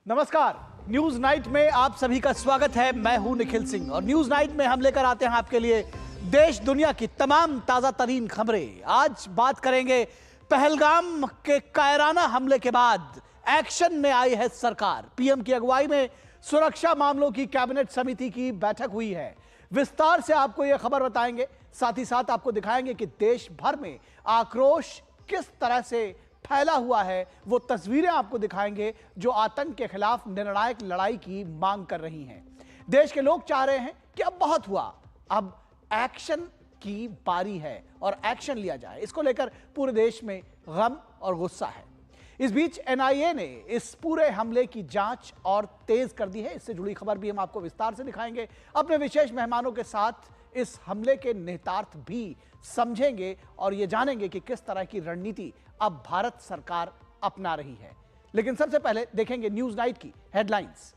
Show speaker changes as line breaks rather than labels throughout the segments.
नमस्कार, news night में आप सभी का स्वागत है। मैं हूं निखिल सिंह और न्यूज नाइट में हम लेकर आते हैं आपके लिए देश दुनिया की तमाम ताजा तरीन खबरें। आज बात करेंगे पहलगाम के कायराना हमले के बाद एक्शन में आई है सरकार। पीएम की अगुवाई में सुरक्षा मामलों की कैबिनेट समिति की बैठक हुई है। विस्तार से आपको यह खबर बताएंगे, साथ ही साथ आपको दिखाएंगे कि देश भर में आक्रोश किस तरह से फैला हुआ है। वो तस्वीरें आपको दिखाएंगे जो आतंक के खिलाफ निर्णायक लड़ाई की मांग कर रही हैं। देश के लोग चाह रहे हैं कि अब बहुत हुआ, अब एक्शन की बारी है और एक्शन लिया जाए। इसको लेकर पूरे देश में गम और गुस्सा है। इस बीच एनआईए ने इस पूरे हमले की जांच और तेज कर दी है। इससे जुड़ी खबर भी हम आपको विस्तार से दिखाएंगे। अपने विशेष मेहमानों के साथ इस हमले के निहितार्थ भी समझेंगे और यह जानेंगे कि किस तरह की रणनीति अब भारत सरकार अपना रही है। लेकिन सबसे पहले देखेंगे न्यूज नाइट की हेडलाइंस।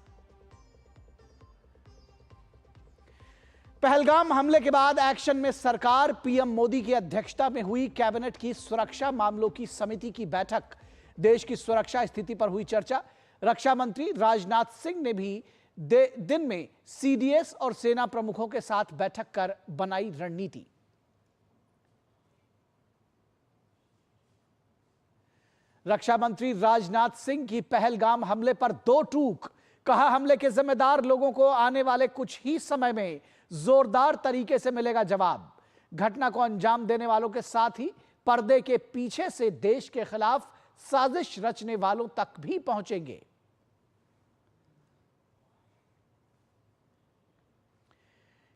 पहलगाम हमले के बाद एक्शन में सरकार। पीएम मोदी की अध्यक्षता में हुई कैबिनेट की सुरक्षा मामलों की समिति की बैठक। देश की सुरक्षा स्थिति पर हुई चर्चा। रक्षा मंत्री राजनाथ सिंह ने भी दिन में सीडीएस और सेना प्रमुखों के साथ बैठक कर बनाई रणनीति। रक्षा मंत्री राजनाथ सिंह की पहलगाम हमले पर दो टूक। कहा, हमले के जिम्मेदार लोगों को आने वाले कुछ ही समय में जोरदार तरीके से मिलेगा जवाब। घटना को अंजाम देने वालों के साथ ही पर्दे के पीछे से देश के खिलाफ साजिश रचने वालों तक भी पहुंचेंगे।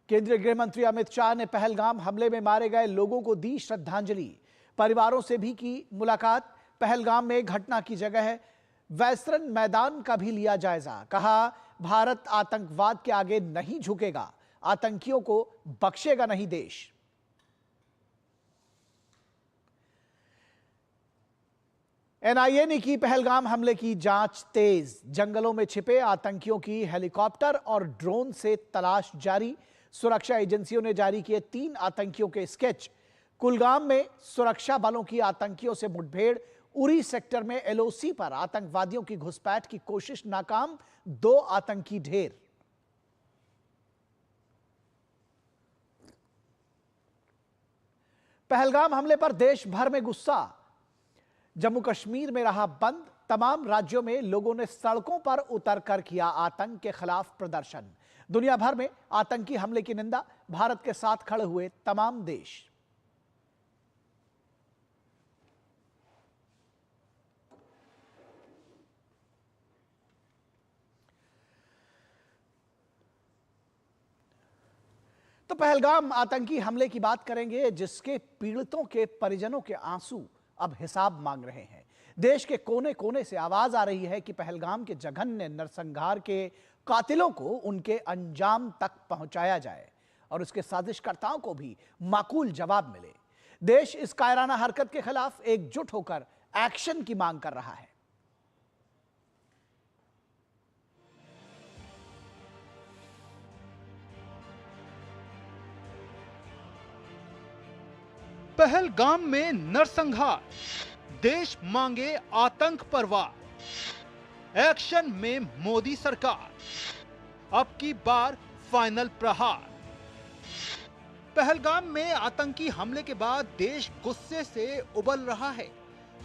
केंद्रीय गृह मंत्री अमित शाह ने पहलगाम हमले में मारे गए लोगों को दी श्रद्धांजलि। परिवारों से भी की मुलाकात। पहलगाम में घटना की जगह वैसरन मैदान का भी लिया जायजा। कहा, भारत आतंकवाद के आगे नहीं झुकेगा, आतंकियों को बख्शेगा नहीं देश। एनआईए ने की पहलगाम हमले की जांच तेज। जंगलों में छिपे आतंकियों की हेलीकॉप्टर और ड्रोन से तलाश जारी। सुरक्षा एजेंसियों ने जारी किए 3 आतंकियों के स्केच। कुलगाम में सुरक्षा बलों की आतंकियों से मुठभेड़। उरी सेक्टर में एलओसी पर आतंकवादियों की घुसपैठ की कोशिश नाकाम। 2 आतंकी ढेर। पहलगाम हमले पर देश भर में गुस्सा। जम्मू कश्मीर में रहा बंद। तमाम राज्यों में लोगों ने सड़कों पर उतरकर किया आतंक के खिलाफ प्रदर्शन। दुनिया भर में आतंकी हमले की निंदा। भारत के साथ खड़े हुए तमाम देश। तो पहलगाम आतंकी हमले की बात करेंगे, जिसके पीड़ितों के परिजनों के आंसू अब हिसाब मांग रहे हैं। देश के कोने कोने से आवाज आ रही है कि पहलगाम के जघन्य नरसंहार के कातिलों को उनके अंजाम तक पहुंचाया जाए और उसके साजिशकर्ताओं को भी माकूल जवाब मिले। देश इस कायराना हरकत के खिलाफ एकजुट होकर एक्शन की मांग कर रहा है।
पहलगाम में नरसंहार, देश मांगे आतंक पर वार। एक्शन में मोदी सरकार, अब की बार फाइनल प्रहार। पहलगाम में आतंकी हमले के बाद देश गुस्से से उबल रहा है।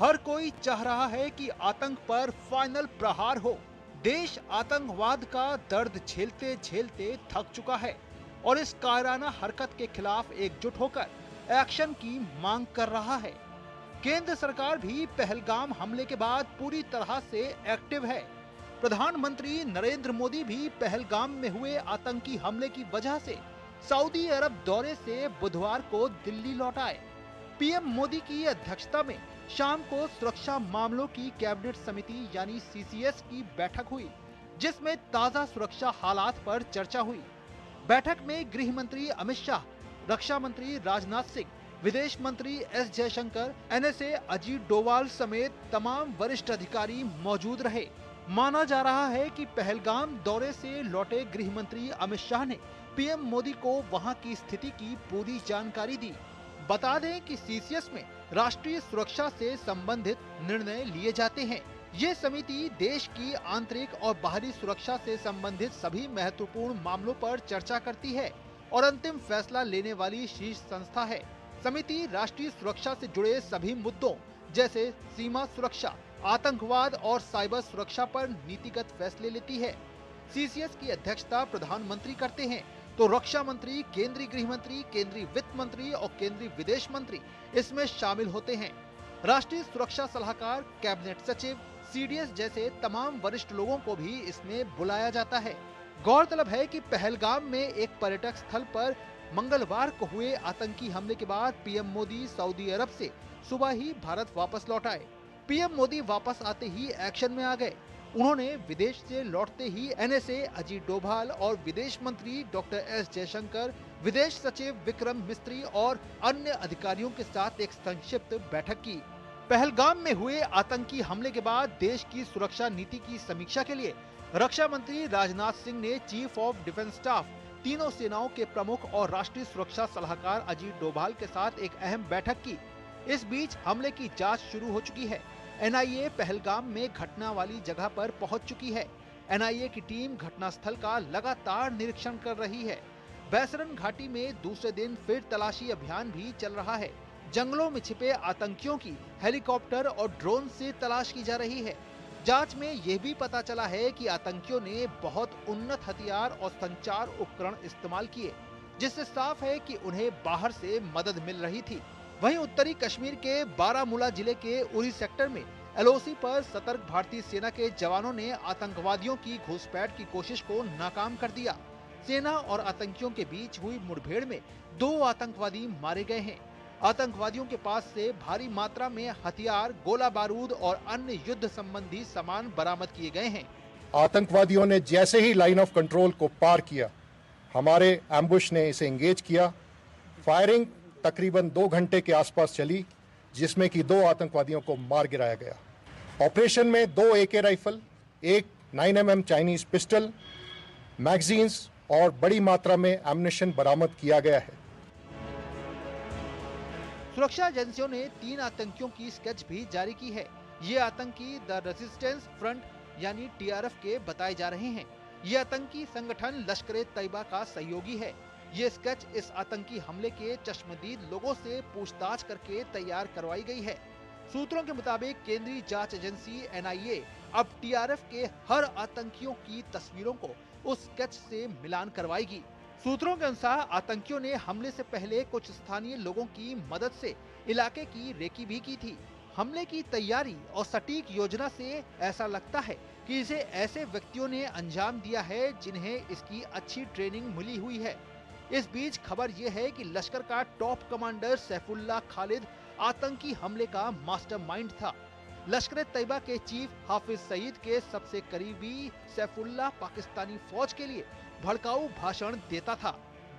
हर कोई चाह रहा है कि आतंक पर फाइनल प्रहार हो। देश आतंकवाद का दर्द झेलते झेलते थक चुका है और इस कायराना हरकत के खिलाफ एकजुट होकर एक्शन की मांग कर रहा है। केंद्र सरकार भी पहलगाम हमले के बाद पूरी तरह से एक्टिव है। प्रधानमंत्री नरेंद्र मोदी भी पहलगाम में हुए आतंकी हमले की वजह से सऊदी अरब दौरे से बुधवार को दिल्ली लौट आए। पीएम मोदी की अध्यक्षता में शाम को सुरक्षा मामलों की कैबिनेट समिति यानी सीसीएस की बैठक हुई, जिसमें ताजा सुरक्षा हालात पर चर्चा हुई। बैठक में गृह मंत्री अमित शाह, रक्षा मंत्री राजनाथ सिंह, विदेश मंत्री एस जयशंकर, एनएसए अजीत डोवाल समेत तमाम वरिष्ठ अधिकारी मौजूद रहे। माना जा रहा है कि पहलगाम दौरे से लौटे गृह मंत्री अमित शाह ने पीएम मोदी को वहां की स्थिति की पूरी जानकारी दी। बता दें कि सीसीएस में राष्ट्रीय सुरक्षा से संबंधित निर्णय लिए जाते हैं। ये समिति देश की आंतरिक और बाहरी सुरक्षा से संबंधित सभी महत्वपूर्ण मामलों पर चर्चा करती है और अंतिम फैसला लेने वाली शीर्ष संस्था है। समिति राष्ट्रीय सुरक्षा से जुड़े सभी मुद्दों जैसे सीमा सुरक्षा, आतंकवाद और साइबर सुरक्षा पर नीतिगत फैसले लेती है। सीसीएस की अध्यक्षता प्रधानमंत्री करते हैं, तो रक्षा मंत्री, केंद्रीय गृह मंत्री, केंद्रीय वित्त मंत्री और केंद्रीय विदेश मंत्री इसमें शामिल होते हैं। राष्ट्रीय सुरक्षा सलाहकार, कैबिनेट सचिव, सीडीएस जैसे तमाम वरिष्ठ लोगों को भी इसमें बुलाया जाता है। गौरतलब है कि पहलगाम में एक पर्यटक स्थल पर मंगलवार को हुए आतंकी हमले के बाद पीएम मोदी सऊदी अरब से सुबह ही भारत वापस लौट आए। पीएम मोदी वापस आते ही एक्शन में आ गए। उन्होंने विदेश से लौटते ही एनएसए अजीत डोभाल और विदेश मंत्री डॉक्टर एस जयशंकर, विदेश सचिव विक्रम मिस्त्री और अन्य अधिकारियों के साथ एक संक्षिप्त बैठक की। पहलगाम में हुए आतंकी हमले के बाद देश की सुरक्षा नीति की समीक्षा के लिए रक्षा मंत्री राजनाथ सिंह ने चीफ ऑफ डिफेंस स्टाफ, तीनों सेनाओं के प्रमुख और राष्ट्रीय सुरक्षा सलाहकार अजीत डोभाल के साथ एक अहम बैठक की। इस बीच हमले की जांच शुरू हो चुकी है। एनआईए पहलगाम में घटना वाली जगह पर पहुंच चुकी है। एनआईए की टीम घटनास्थल का लगातार निरीक्षण कर रही है। बैसरन घाटी में दूसरे दिन फिर तलाशी अभियान भी चल रहा है। जंगलों में छिपे आतंकियों की हेलीकॉप्टर और ड्रोन से तलाश की जा रही है। जांच में यह भी पता चला है कि आतंकियों ने बहुत उन्नत हथियार और संचार उपकरण इस्तेमाल किए, जिससे साफ है कि उन्हें बाहर से मदद मिल रही थी। वहीं उत्तरी कश्मीर के बारामूला जिले के उरी सेक्टर में एलओसी पर सतर्क भारतीय सेना के जवानों ने आतंकवादियों की घुसपैठ की कोशिश को नाकाम कर दिया। सेना और आतंकियों के बीच हुई मुठभेड़ में 2 आतंकवादी मारे गए हैं। आतंकवादियों के पास से भारी मात्रा में हथियार, गोला बारूद और अन्य युद्ध संबंधी सामान बरामद किए गए हैं।
आतंकवादियों ने जैसे ही लाइन ऑफ कंट्रोल को पार किया, हमारे एम्बुश ने इसे एंगेज किया। फायरिंग तकरीबन 2 घंटे के आसपास चली, जिसमें कि 2 आतंकवादियों को मार गिराया गया। ऑपरेशन में 2 AK राइफल, एक 9mm चाइनीज पिस्टल, मैगजीन्स और बड़ी मात्रा में एम्युनिशन बरामद किया गया है।
सुरक्षा एजेंसियों ने 3 आतंकियों की स्केच भी जारी की है। ये आतंकी द रेजिस्टेंस फ्रंट यानी TRF के बताए जा रहे हैं। ये आतंकी संगठन लश्कर-ए-तैयबा का सहयोगी है। ये स्केच इस आतंकी हमले के चश्मदीद लोगों से पूछताछ करके तैयार करवाई गई है। सूत्रों के मुताबिक केंद्रीय जांच एजेंसी NIA अब TRF के हर आतंकियों की तस्वीरों को उस स्केच से मिलान करवाएगी। सूत्रों के अनुसार आतंकियों ने हमले से पहले कुछ स्थानीय लोगों की मदद से इलाके की रेकी भी की थी। हमले की तैयारी और सटीक योजना से ऐसा लगता है कि इसे ऐसे व्यक्तियों ने अंजाम दिया है जिन्हें इसकी अच्छी ट्रेनिंग मिली हुई है। इस बीच खबर यह है कि लश्कर का टॉप कमांडर सैफुल्लाह खालिद आतंकी हमले का मास्टरमाइंड था। लश्कर-ए-तैयबा के चीफ हाफिज सईद के सबसे करीबी सैफुल्लाह पाकिस्तानी फौज के लिए भड़काऊ भाषण देता था।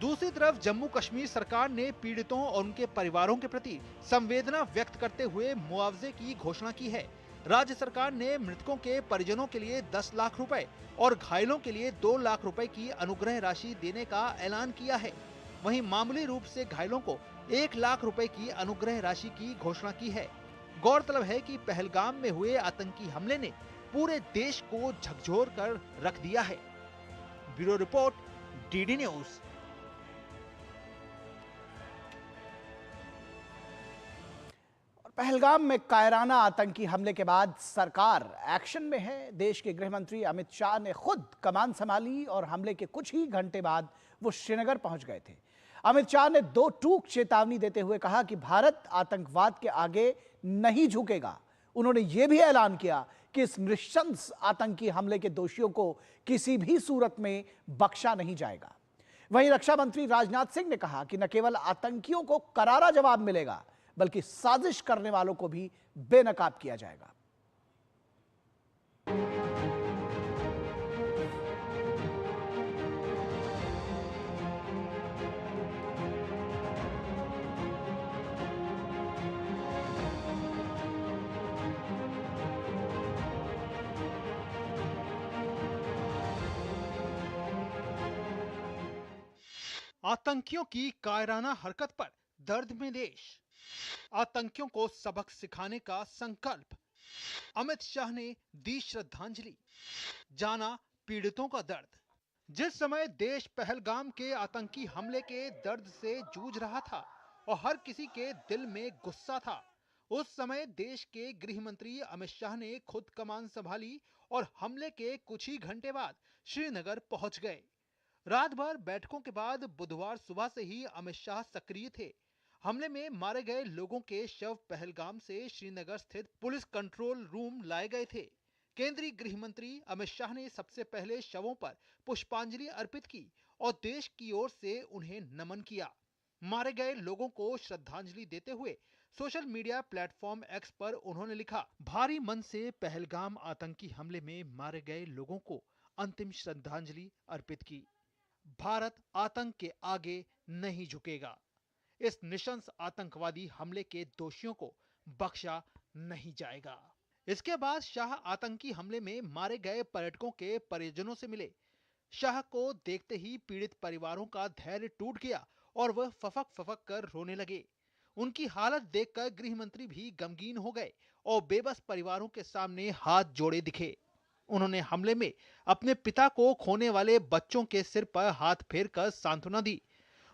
दूसरी तरफ जम्मू कश्मीर सरकार ने पीड़ितों और उनके परिवारों के प्रति संवेदना व्यक्त करते हुए मुआवजे की घोषणा की है। राज्य सरकार ने मृतकों के परिजनों के लिए 10 लाख रुपए और घायलों के लिए 2 लाख रुपए की अनुग्रह राशि देने का ऐलान किया है। वहीं मामूली रूप से घायलों को 1 लाख रुपए की अनुग्रह राशि की घोषणा की है। गौरतलब है कि पहलगाम में हुए आतंकी हमले ने पूरे देश को झकझोर कर रख दिया है। Bureau report, DD news.
Pahalgam में कायराना आतंकी हमले के बाद सरकार एक्शन में है। देश के गृह मंत्री अमित शाह ने खुद कमान संभाली और हमले के कुछ ही घंटे बाद वो श्रीनगर पहुंच गए थे। अमित शाह ने 2 टूक चेतावनी देते हुए कहा कि भारत आतंकवाद के आगे नहीं झुकेगा। उन्होंने ये भी ऐलान किया कि इस नृशंस आतंकी हमले के दोषियों को किसी भी सूरत में बख्शा नहीं जाएगा। वहीं रक्षा मंत्री राजनाथ सिंह ने कहा कि न केवल आतंकियों को करारा जवाब मिलेगा, बल्कि साजिश करने वालों को भी बेनकाब किया जाएगा।
आतंकियों की कायराना हरकत पर दर्द में देश। आतंकियों को सबक सिखाने का संकल्प। अमित शाह ने दी श्रद्धांजलि, जाना पीड़ितों का दर्द। जिस समय देश पहलगाम के आतंकी हमले के दर्द से जूझ रहा था और हर किसी के दिल में गुस्सा था, उस समय देश के गृह मंत्री अमित शाह ने खुद कमान संभाली और हमले के कुछ ही घंटे बाद श्रीनगर पहुंच गए। रात भर बैठकों के बाद बुधवार सुबह से ही अमित शाह सक्रिय थे। हमले में मारे गए लोगों के शव पहलगाम से श्रीनगर स्थित पुलिस कंट्रोल रूम लाए गए थे। केंद्रीय गृह मंत्री अमित शाह ने सबसे पहले शवों पर पुष्पांजलि अर्पित की और देश की ओर से उन्हें नमन किया। मारे गए लोगों को श्रद्धांजलि देते हुए सोशल मीडिया प्लेटफॉर्म एक्स पर उन्होंने लिखा, भारी मन से पहलगाम आतंकी हमले में मारे गए लोगों को अंतिम श्रद्धांजलि अर्पित की। भारत आतंक के आगे नहीं झुकेगा। इस नृशंस आतंकवादी हमले के दोषियों को बख्शा नहीं जाएगा। इसके बाद शाह आतंकी हमले में मारे गए पर्यटकों के परिजनों से मिले। शाह को देखते ही पीड़ित परिवारों का धैर्य टूट गया और वह फफक फफक कर रोने लगे। उनकी हालत देखकर गृह मंत्री भी गमगीन हो गए और बेबस परिवारों के सामने हाथ जोड़े दिखे। उन्होंने हमले में अपने पिता को खोने वाले बच्चों के सिर पर हाथ फेरकर सांत्वना दी,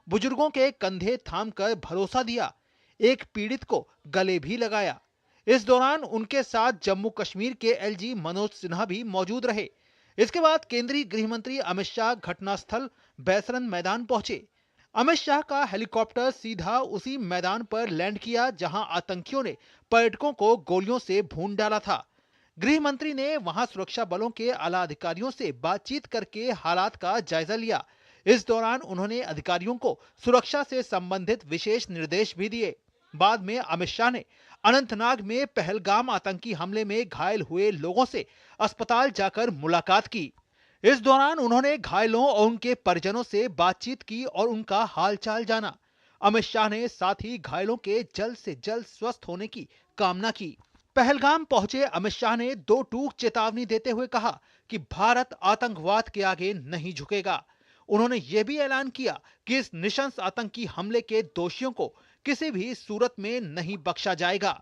बुजुर्गों के कंधे थामकर भरोसा दिया, एक पीड़ित को गले भी लगाया। इस दौरान उनके साथ जम्मू कश्मीर के एलजी मनोज सिन्हा भी मौजूद रहे। इसके बाद केंद्रीय गृह मंत्री अमित शाह घटनास्थल बैसरन मैदान पहुंचे। अमित शाह का हेलीकॉप्टर सीधा उसी मैदान पर लैंड किया जहां आतंकियों ने पर्यटकों को गोलियों से भून डाला था। गृह मंत्री ने वहां सुरक्षा बलों के आला अधिकारियों से बातचीत करके हालात का जायजा लिया। इस दौरान उन्होंने अधिकारियों को सुरक्षा से संबंधित विशेष निर्देश भी दिए। बाद में अमित शाह ने अनंतनाग में पहलगाम आतंकी हमले में घायल हुए लोगों से अस्पताल जाकर मुलाकात की। इस दौरान उन्होंने घायलों और उनके परिजनों से बातचीत की और उनका हालचाल जाना। अमित शाह ने साथ ही घायलों के जल्द से जल्द स्वस्थ होने की कामना की। पहलगाम पहुंचे अमित शाह ने दो टूक चेतावनी देते हुए कहा कि भारत आतंकवाद के आगे नहीं झुकेगा। उन्होंने यह भी ऐलान किया कि इस नृशंस आतंकी हमले के दोषियों को किसी भी सूरत में नहीं बख्शा जाएगा।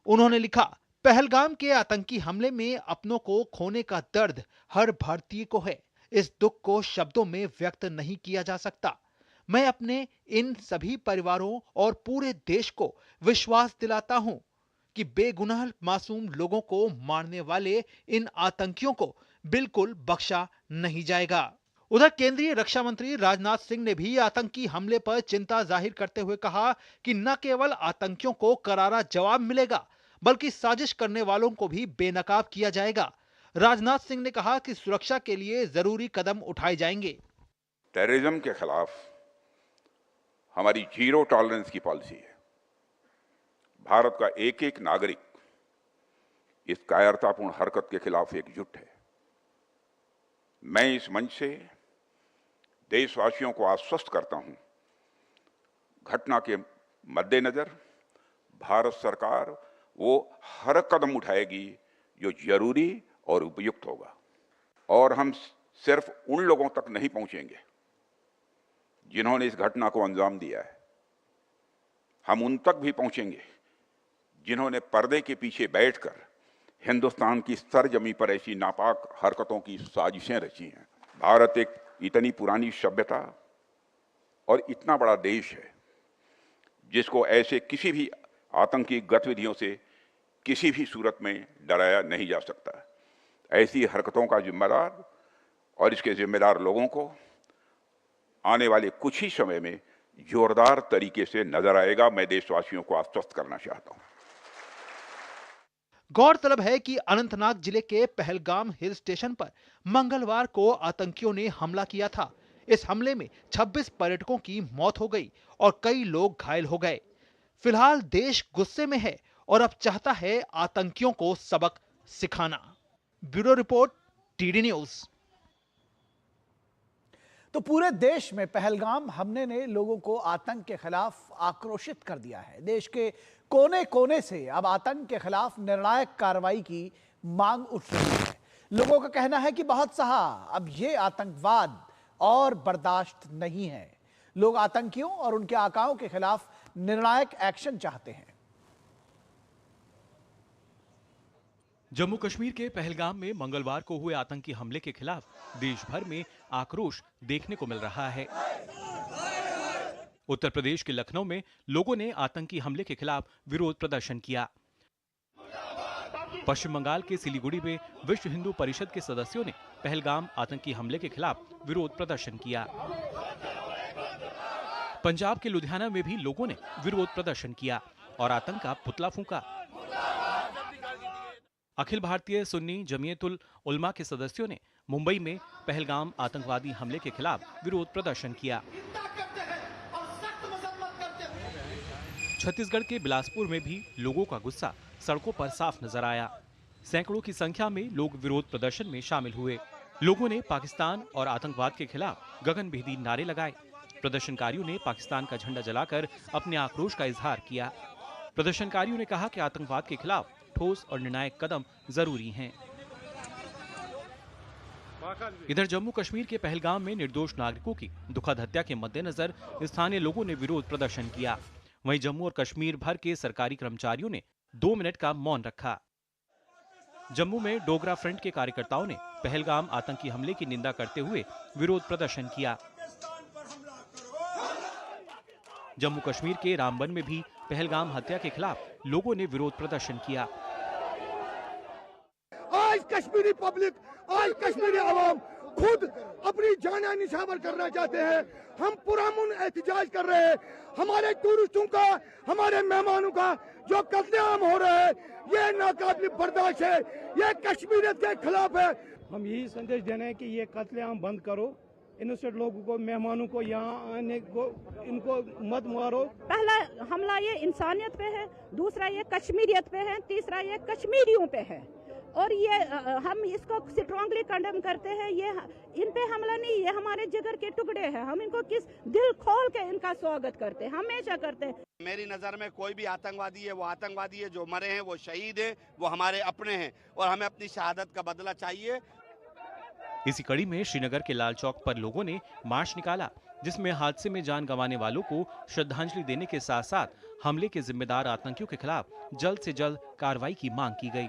उन्होंने लिखा, पहलगाम के आतंकी हमले में अपनों को खोने का दर्द हर भारतीय को है। इस दुख को शब्दों में व्यक्त नहीं किया जा सकता। मैं अपने इन सभी परिवारों और पूरे देश को विश्वास दिलाता हूं कि बेगुनाह मासूम लोगों को मारने वाले इन आतंकियों को बिल्कुल बख्शा नहीं जाएगा। उधर केंद्रीय रक्षा मंत्री राजनाथ सिंह ने भी आतंकी हमले पर चिंता जाहिर करते हुए कहा कि न केवल आतंकियों को करारा जवाब मिलेगा, बल्कि साजिश करने वालों को भी बेनकाब किया जाएगा। राजनाथ सिंह ने कहा कि सुरक्षा के लिए जरूरी कदम उठाए जाएंगे।
टेररिज्म के खिलाफ हमारी जीरो टॉलरेंस की पॉलिसी है। भारत का एक एक नागरिक इस कायरतापूर्ण हरकत के खिलाफ एकजुट है। मैं इस मंच से देशवासियों को आश्वस्त करता हूं, घटना के मद्देनजर भारत सरकार वो हर कदम उठाएगी जो जरूरी और उपयुक्त होगा। और हम सिर्फ उन लोगों तक नहीं पहुंचेंगे जिन्होंने इस घटना को अंजाम दिया है, हम उन तक भी पहुंचेंगे जिन्होंने पर्दे के पीछे बैठकर हिंदुस्तान की सरजमी पर ऐसी नापाक हरकतों की साजिशें रची हैं। भारत एक इतनी पुरानी सभ्यता और इतना बड़ा देश है जिसको ऐसे किसी भी आतंकी गतिविधियों से किसी भी सूरत में डराया नहीं जा सकता। ऐसी हरकतों का जिम्मेदार और इसके जिम्मेदार लोगों को आने वाले कुछ ही समय में जोरदार तरीके से नजर आएगा। मैं देशवासियों को आश्वस्त करना चाहता हूं।
गौरतलब है कि अनंतनाग जिले के पहलगाम हिल स्टेशन पर मंगलवार को आतंकियों ने हमला किया था। इस हमले में 26 पर्यटकों की मौत हो गई और कई लोग घायल हो गए। फिलहाल देश गुस्से में है और अब चाहता है आतंकियों को सबक सिखाना। Bureau report, TD news. तो पूरे देश में पहलगाम हमले ने लोगों को आतंक के खिलाफ आक्रोशित कर दिया है। देश के कोने कोने से अब आतंक के खिलाफ निर्णायक कार्रवाई की मांग उठ रही है। लोगों का कहना है कि बहुत सहा, अब ये आतंकवाद और बर्दाश्त नहीं है। लोग आतंकियों और उनके आकाओं के खिलाफ निर्णायक एक्शन चाहते हैं।
जम्मू कश्मीर के पहलगाम में मंगलवार को हुए आतंकी हमले के खिलाफ देश भर में आक्रोश देखने को मिल रहा है। उत्तर प्रदेश के लखनऊ में लोगों ने आतंकी हमले के खिलाफ विरोध प्रदर्शन किया। पश्चिम बंगाल के सिलीगुड़ी में विश्व हिंदू परिषद के सदस्यों ने पहलगाम आतंकी हमले के खिलाफ विरोध प्रदर्शन किया। पंजाब के लुधियाना में भी लोगों ने विरोध प्रदर्शन किया और आतंक का पुतला फूंका। अखिल भारतीय सुन्नी जमीयतुल उलमा के सदस्यों ने मुंबई में पहलगाम आतंकवादी हमले के खिलाफ विरोध प्रदर्शन किया। छत्तीसगढ़ के बिलासपुर में भी लोगों का गुस्सा सड़कों पर साफ नजर आया। सैकड़ों की संख्या में लोग विरोध प्रदर्शन में शामिल हुए। लोगों ने पाकिस्तान और आतंकवाद के खिलाफ गगनभेदी नारे लगाए। प्रदर्शनकारियों ने पाकिस्तान का झंडा जलाकर अपने आक्रोश का इजहार किया। प्रदर्शनकारियों ने कहा कि आतंकवाद के खिलाफ ठोस और निर्णायक कदम जरूरी हैं। इधर जम्मू कश्मीर के पहलगाम में निर्दोष नागरिकों की दुखद हत्या के मद्देनजर स्थानीय लोगों ने विरोध प्रदर्शन किया। वहीं जम्मू और कश्मीर भर के सरकारी कर्मचारियों ने 2 मिनट का मौन रखा। जम्मू में डोगरा फ्रंट के कार्यकर्ताओं ने पहलगाम आतंकी हमले की निंदा करते हुए विरोध प्रदर्शन किया। जम्मू कश्मीर के रामबन में भी पहलगाम हत्या के खिलाफ लोगों ने विरोध प्रदर्शन किया।
आज कश्मीरी पब्लिक, आज कश्मीरी आवाम खुद अपनी जान निछावर करना चाहते हैं। हम पुरअमन एहतजाज कर रहे हैं। हमारे टूरिस्टों का, हमारे मेहमानों का जो कत्लेआम हो रहा है, ये नाकाबिल बर्दाश्त है। ये कश्मीरियत के खिलाफ है।
हम यही संदेश देना है कि ये कत्लेआम बंद करो। इनोसेंट लोगों को, मेहमानों को यहाँ आने को, इनको मत मारो।
पहला हमला ये इंसानियत पे है, दूसरा ये कश्मीरियत पे है, तीसरा ये कश्मीरियों पे है। और ये हम इसको स्ट्रांगली कंडेम करते हैं। ये इन पे हमला नहीं, ये हमारे जिगर के टुकड़े हैं। हम इनको किस दिल खोल के इनका स्वागत करते हैं, हमेशा करते हैं।
मेरी नज़र में कोई भी आतंकवादी है वो आतंकवादी है। जो मरे हैं वो शहीद है, वो हमारे अपने हैं और हमें अपनी शहादत का बदला चाहिए।
इसी कड़ी में श्रीनगर के लाल चौक पर लोगों ने मार्च निकाला, जिसमें हादसे में जान गंवाने वालों को श्रद्धांजलि देने के साथ साथ हमले के जिम्मेदार आतंकियों के खिलाफ जल्द से जल्द कार्रवाई की मांग की गई।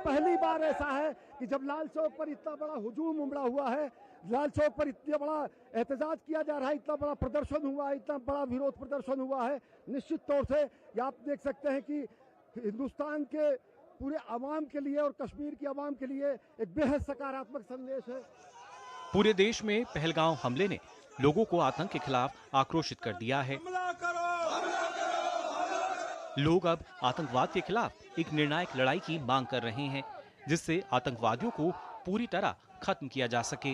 पहली बार ऐसा है कि जब लाल चौक पर इतना बड़ा हुजूम उमड़ा हुआ है, लाल चौक पर इतना बड़ा एहतजाज किया जा रहा है, इतना बड़ा प्रदर्शन हुआ है, इतना बड़ा विरोध प्रदर्शन हुआ है। निश्चित तौर से ये आप देख सकते हैं कि हिंदुस्तान के पूरे अवाम के लिए और कश्मीर की अवाम के लिए एक बेहद सकारात्मक संदेश है।
पूरे देश में पहलगाम हमले ने लोगों को आतंक के खिलाफ आक्रोशित कर दिया है। लोग अब आतंकवाद के खिलाफ एक निर्णायक लड़ाई की मांग कर रहे हैं, जिससे आतंकवादियों को पूरी तरह खत्म किया जा सके।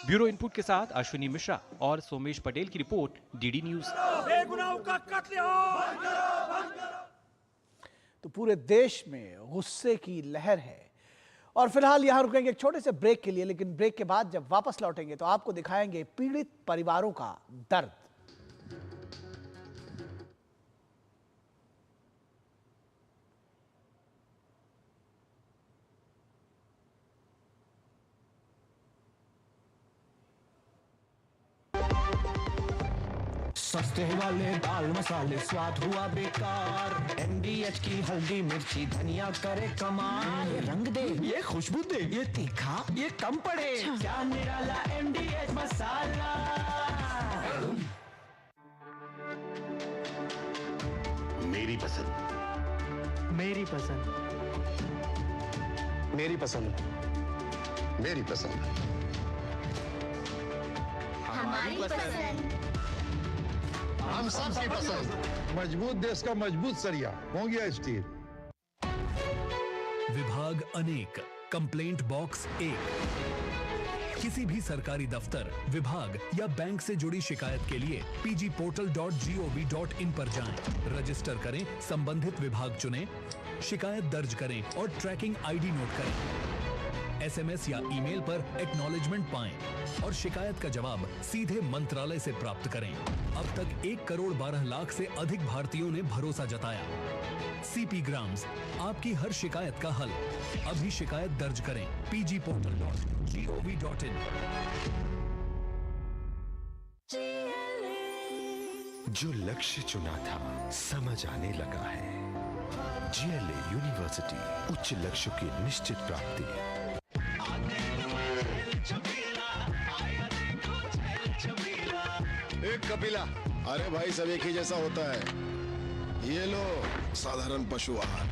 ब्यूरो इनपुट के साथ अश्विनी मिश्रा और सोमेश पटेल की रिपोर्ट, डीडी न्यूज।
तो पूरे देश में गुस्से की लहर है और फिलहाल यहां रुकेंगे एक छोटे से ब्रेक के लिए, लेकिन ब्रेक के बाद जब वापस लौटेंगे तो आपको दिखाएंगे पीड़ित परिवारों का दर्द।
सस्ते वाले दाल मसाले स्वाद हुआ बेकार। MDH की हल्दी मिर्ची धनिया करे कमाल। ये रंग दे, ये खुशबू दे, ये तीखा, ये कम पड़े। क्या निराला MDH मसाला।
मेरी पसंद,
मेरी पसंद,
मेरी पसंद, मेरी पसंद,
हमारी पसंद,
हम सबकी पसंद। मजबूत देश का मजबूत सरिया मोंगिया स्टील।
विभाग अनेक, कंप्लेंट बॉक्स 1। किसी भी सरकारी दफ्तर, विभाग या बैंक से जुड़ी शिकायत के लिए pgportal.gov.in पर जाएं, रजिस्टर करें, संबंधित विभाग चुनें, शिकायत दर्ज करें और ट्रैकिंग ID नोट करें। SMS या ईमेल पर एक्नॉलेजमेंट पाएं और शिकायत का जवाब सीधे मंत्रालय से प्राप्त करें। अब तक 1 करोड़ 12 लाख से अधिक भारतीयों ने भरोसा जताया। CP ग्राम्स, आपकी हर शिकायत का हल। अभी शिकायत दर्ज करें pgportal.gov.in।
जो लक्ष्य चुना था समझ आने लगा है। GLA यूनिवर्सिटी, उच्च लक्ष्यों की निश्चित प्राप्ति।
एक कपिला, अरे भाई सब एक ही जैसा होता है। ये लो साधारण पशु आहार।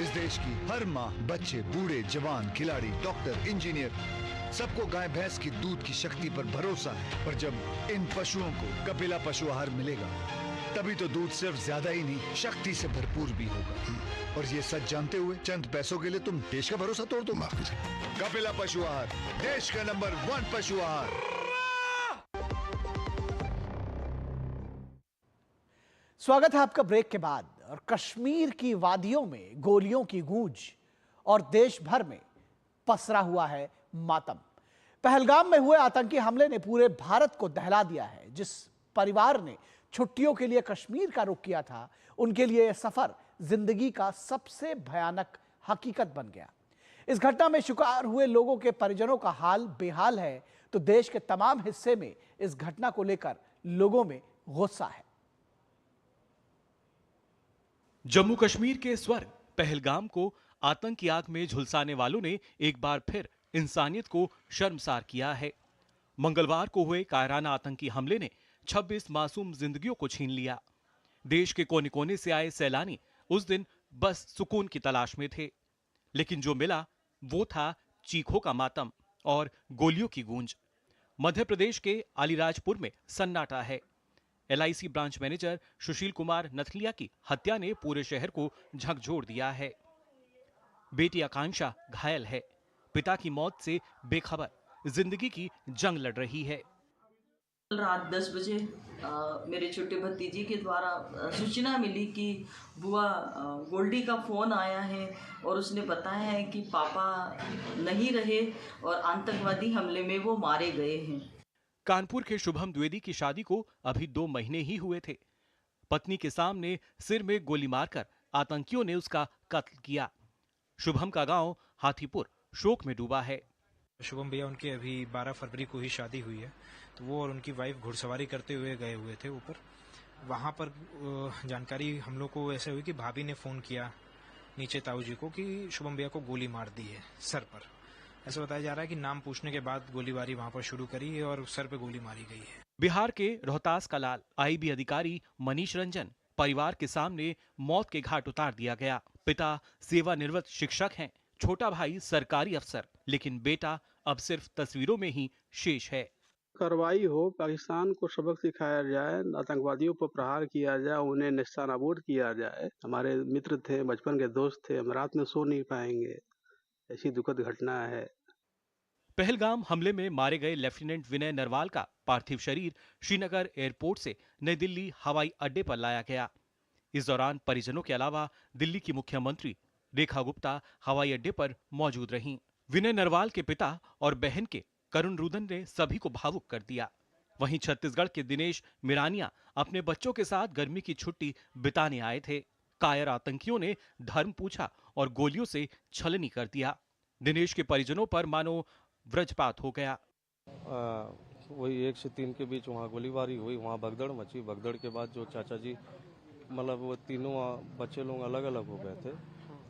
इस देश की हर माँ, बच्चे, बूढ़े, जवान, खिलाड़ी, डॉक्टर, इंजीनियर, सबको गाय भैंस की दूध की शक्ति पर भरोसा है। पर जब इन पशुओं को कपिला पशु आहार मिलेगा, तभी तो दूध सिर्फ ज्यादा ही नहीं, शक्ति से भरपूर भी होगा। और ये सच जानते हुए चंद पैसों के लिए तुम देश का भरोसा तोड़ दो। कपिला पशु आहार, देश का नंबर 1 पशु आहार।
स्वागत है आपका ब्रेक के बाद। और कश्मीर की वादियों में गोलियों की गूंज और देश भर में पसरा हुआ है मातम। पहलगाम में हुए आतंकी हमले ने पूरे भारत को दहला दिया है। जिस परिवार ने छुट्टियों के लिए कश्मीर का रुख किया था, उनके लिए यह सफर जिंदगी का सबसे भयानक हकीकत बन गया। इस घटना में शिकार हुए लोगों के परिजनों का हाल बेहाल है, तो देश के तमाम हिस्से में इस घटना को लेकर लोगों में गुस्सा है।
जम्मू कश्मीर के स्वर्ग पहलगाम को आतंक की आग में झुलसाने वालों ने एक बार फिर इंसानियत को शर्मसार किया है। मंगलवार को हुए कायराना आतंकी हमले ने 26 मासूम जिंदगियों को छीन लिया। देश के कोने कोने से आए सैलानी उस दिन बस सुकून की तलाश में थे, लेकिन जो मिला वो था चीखों का मातम और गोलियों की गूंज। मध्य प्रदेश के अलीराजपुर में सन्नाटा है। LIC branch manager Sushil Kumar नथलिया की हत्या ने पूरे शहर को झकझोर दिया है। बेटी आकांक्षा घायल है। पिता की मौत से बेखबर जिंदगी की जंग लड़ रही है।
रात 10 बजे मेरे छोटे भतीजी के द्वारा सूचना मिली कि बुआ गोल्डी का फोन आया है और उसने बताया है कि पापा नहीं रहे और आतंकवादी हमले में वो मारे गए हैं।
कानपुर के शुभम द्विवेदी की शादी को अभी 2 महीने ही हुए थे। पत्नी के सामने सिर में गोली मारकर आतंकियों ने उसका कत्ल किया। शुभम का गांव हाथीपुर शोक में डूबा है।
शुभम भैया उनकी अभी 12 फरवरी को ही शादी हुई है, तो वो और उनकी वाइफ घुड़सवारी करते हुए गए हुए थे ऊपर। वहां पर जानकारी हम लोग को ऐसे हुई कि भाभी ने फोन किया नीचे ताऊ जी को कि शुभम भैया को गोली मार दी है सर पर। ऐसा बताया जा रहा है कि नाम पूछने के बाद गोलीबारी वहां पर शुरू करी और सर पे गोली मारी गई है।
बिहार के रोहतास का लाल IB अधिकारी मनीष रंजन परिवार के सामने मौत के घाट उतार दिया गया। पिता सेवानिवृत्त शिक्षक हैं, छोटा भाई सरकारी अफसर, लेकिन बेटा अब सिर्फ तस्वीरों में ही शेष है।
कार्रवाई हो, पाकिस्तान को सबक सिखाया जाए, आतंकवादियों पर प्रहार किया जाए, उन्हें निशानाबूद किया जाए। हमारे मित्र थे, बचपन के दोस्त थे, हम रात में सो नहीं पाएंगे। ऐसी दुखद घटना है।
पहलगाम हमले में मारे गए लेफ्टिनेंट विनय नरवाल का पार्थिव शरीर श्रीनगर एयरपोर्ट से नई दिल्ली हवाई अड्डे पर लाया गया। इस दौरान परिजनों के अलावा दिल्ली की मुख्यमंत्री रेखा गुप्ता हवाई अड्डे पर मौजूद रहीं। विनय नरवाल के पिता और बहन के करुण रुदन ने सभी को भावुक कर दिया। वहीं छत्तीसगढ़ के दिनेश मिरानिया अपने बच्चों के साथ गर्मी की छुट्टी बिताने आए थे। कायर आतंकियों ने धर्म पूछा और गोलियों से छलनी कर दिया। दिनेश के परिजनों पर मानो वज्रपात हो गया।
वही 1 से 3 के बीच वहाँ गोलीबारी हुई, वहाँ भगदड़ मची। भगदड़ के बाद जो चाचा जी मतलब वो तीनों बच्चे लोग अलग अलग हो गए थे,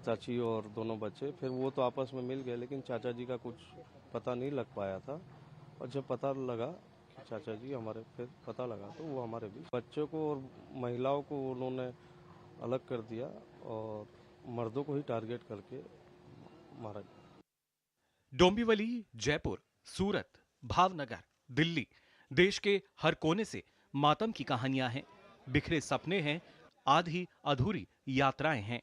चाची और दोनों बच्चे। फिर वो तो आपस में मिल गए, लेकिन चाचा जी का कुछ पता नहीं लग पाया था। और जब पता लगा कि चाचा जी हमारे, फिर पता लगा तो वो हमारे भी बच्चों को और महिलाओं को उन्होंने अलग कर दिया और मर्दों को ही टारगेट करके मारा।
डोंबिवली, जयपुर, सूरत, भावनगर, दिल्ली, देश के हर कोने से मातम की कहानियां हैं, बिखरे सपने हैं, आधी अधूरी यात्राएं हैं।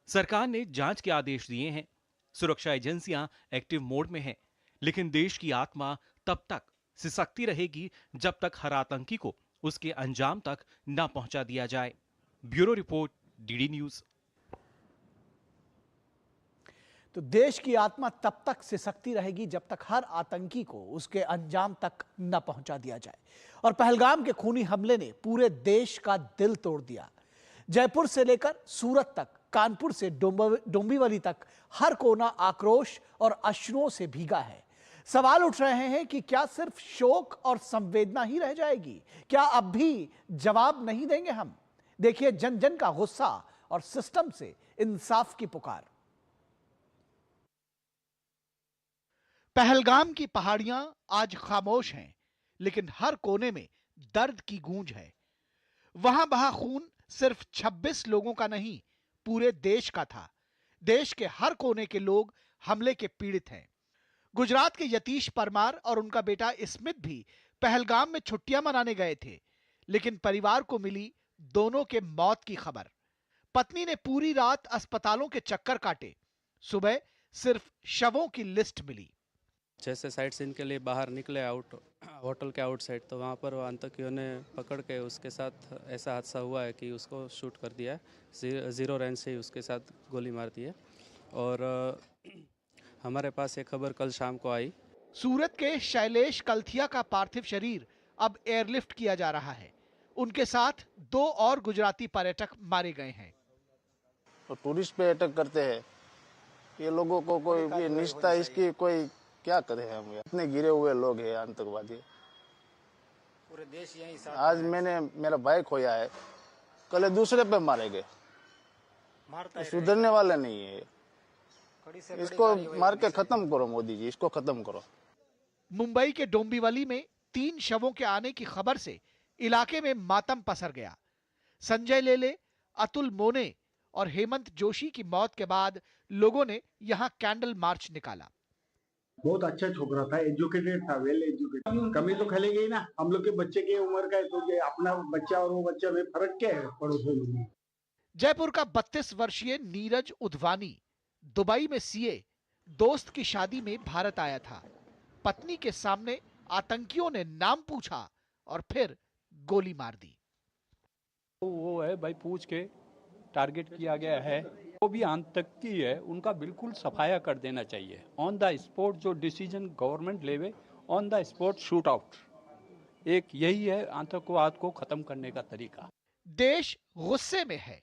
सरकार ने जांच के आदेश दिए हैं, सुरक्षा एजेंसियां एक्टिव मोड में हैं, लेकिन देश की आत्मा तब तक सिसकती रहेगी जब तक हर आतंकी को उसके अंजाम तक न पहुंचा दिया जाए। Bureau report, DD news.
तो देश की आत्मा तब तक सिसकती रहेगी जब तक हर आतंकी को उसके अंजाम तक न पहुंचा दिया जाए। और पहलगाम के खूनी हमले ने पूरे देश का दिल तोड़ दिया। जयपुर से लेकर सूरत तक, कानपुर से डोंबिवली तक हर कोना आक्रोश और अश्रुओं से भीगा है। सवाल उठ रहे हैं कि क्या सिर्फ शोक और संवेदना ही रह जाएगी? क्या अब भी जवाब नहीं देंगे हम? देखिए जन जन का गुस्सा और सिस्टम से इंसाफ की पुकार। पहलगाम की पहाड़ियां आज खामोश हैं, लेकिन हर कोने में दर्द की गूंज है। वहां बहा खून सिर्फ 26 लोगों का नहीं, पूरे देश का था। देश के हर कोने के लोग हमले के पीड़ित हैं। गुजरात के यतीश परमार और उनका बेटा स्मिथ भी पहलगाम में छुट्टियां मनाने गए थे, लेकिन परिवार को मिली दोनों के मौत की खबर। पत्नी ने पूरी रात अस्पतालों के चक्कर काटे, सुबह सिर्फ शवों की लिस्ट मिली।
जैसे साइट सीन के लिए बाहर निकले होटल के आउटसाइड, तो वहाँ पर आतंकियों ने पकड़ के उसके साथ ऐसा हादसा हुआ है कि उसको शूट कर दिया है। जीरो रेंज से ही उसके साथ गोली मार दी है। और हमारे पास ये खबर कल शाम को आई।
सूरत के शैलेश कलथिया का पार्थिव शरीर अब एयरलिफ्ट किया जा रहा है। उनके साथ 2 और गुजराती पर्यटक मारे गए हैं।
तो टूरिस्ट पे अटैक करते हैं ये लोगों को, कोई निष्ठा इसकी कोई क्या करे हम? इतने गिरे हुए लोग हैं आतंकवादी। पूरे देश यही साथ। आज मैंने मेरा भाई खोया है, कल दूसरे पे मारे गए। सुधरने वाले नहीं है। इसको मार के खत्म करो मोदी जी, इसको खत्म करो।
मुंबई के डोंबिवली में 3 शवों के आने की खबर से इलाके में मातम पसर गया। संजय लेले, अतुल मोने और हेमंत जोशी की मौत के बाद लोगों ने यहां कैंडल मार्च निकाला।
बहुत अच्छा छोकरा था, एजुकेटेड था, वेल एजुकेटेड। कमी तो खलेगी ही ना, हम लोग के बच्चे की उम्र का है, तो ये अपना बच्चा और वो बच्चा में फर्क क्या है पड़ोसियों में?
जयपुर का 32 वर्षीय नीरज उधवानी दुबई में सीए दोस्त की शादी में भारत आया था। पत्नी के सामने आतंकियों ने नाम पूछा और फिर गोली मार दी।
वो है भाई, पूछ के टारगेट किया गया है। वो भी आतंकी है, उनका बिल्कुल सफाया कर देना चाहिए। ऑन द स्पॉट जो डिसीजन गवर्नमेंट लेवे, on the spot shoot out. एक यही है आतंकवाद को खत्म करने का तरीका।
देश गुस्से में है।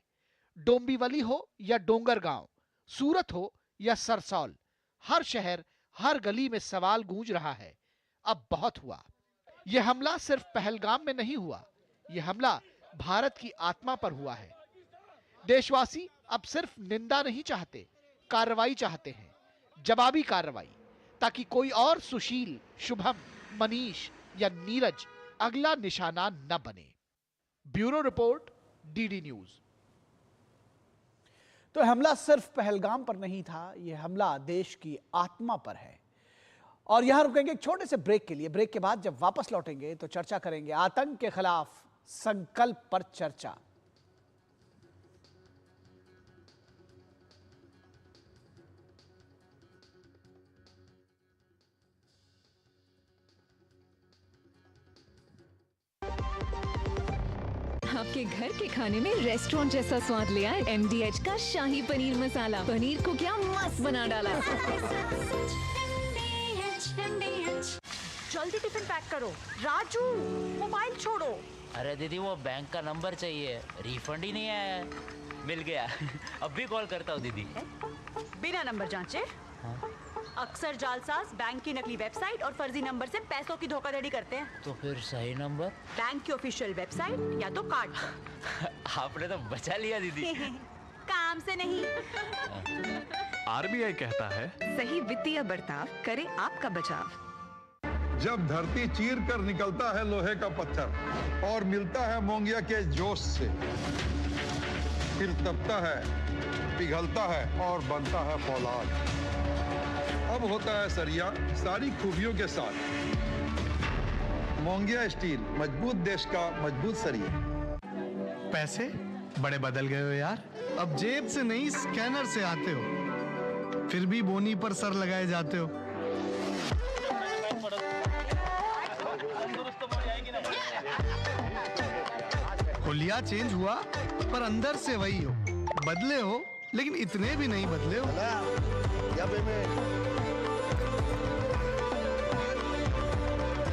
डोंबिवली हो या डोंगरगांव, सूरत हो या सरसौल, हर शहर हर गली में सवाल गूंज रहा है, अब बहुत हुआ। यह हमला सिर्फ पहलगाम में नहीं हुआ, यह हमला भारत की आत्मा पर हुआ है। देशवासी अब सिर्फ निंदा नहीं चाहते, कार्रवाई चाहते हैं, जवाबी कार्रवाई, ताकि कोई और सुशील, शुभम, मनीष या नीरज अगला निशाना न बने। Bureau report, DD news. तो हमला सिर्फ पहलगाम पर नहीं था, यह हमला देश की आत्मा पर है। और यहां रुकेंगे एक छोटे से ब्रेक के लिए। ब्रेक के बाद जब वापस लौटेंगे तो चर्चा करेंगे आतंक के खिलाफ संकल्प पर चर्चा।
आपके घर के खाने में रेस्टोरेंट जैसा स्वाद ले आए MDH का शाही पनीर मसाला। पनीर को क्या मस्त बना डाला।
जल्दी टिफिन पैक करो। राजू, मोबाइल छोड़ो।
अरे दीदी, वो बैंक का नंबर चाहिए, रिफंड ही नहीं आया है। मिल गया। अब भी कॉल करता हूँ दीदी।
बिना नंबर जांचे? हाँ? अक्सर जालसाज बैंक की नकली वेबसाइट और फर्जी नंबर से पैसों की धोखाधड़ी करते हैं।
तो फिर सही नंबर?
बैंक की ऑफिशियल वेबसाइट या तो कार्ड पर।
आपने तो बचा लिया दीदी।
काम से नहीं।
RBI कहता है,
सही वित्तीय बर्ताव करे आपका बचाव।
जब धरती चीर कर निकलता है लोहे का पत्थर और मिलता है मोंगिया के जोश से, फिर तपता है, पिघलता है और बनता है फौलाद। अब होता है सरिया सारी खूबियों के साथ। मोंगिया स्टील, मजबूत देश का मजबूत सरिया।
पैसे बड़े बदल गए हो यार। अब जेब से नहीं, स्कैनर से आते हो, फिर भी बोनी पर सर लगाए जाते हो। हुलिया चेंज हुआ पर अंदर से वही हो। बदले हो लेकिन इतने भी नहीं बदले हो।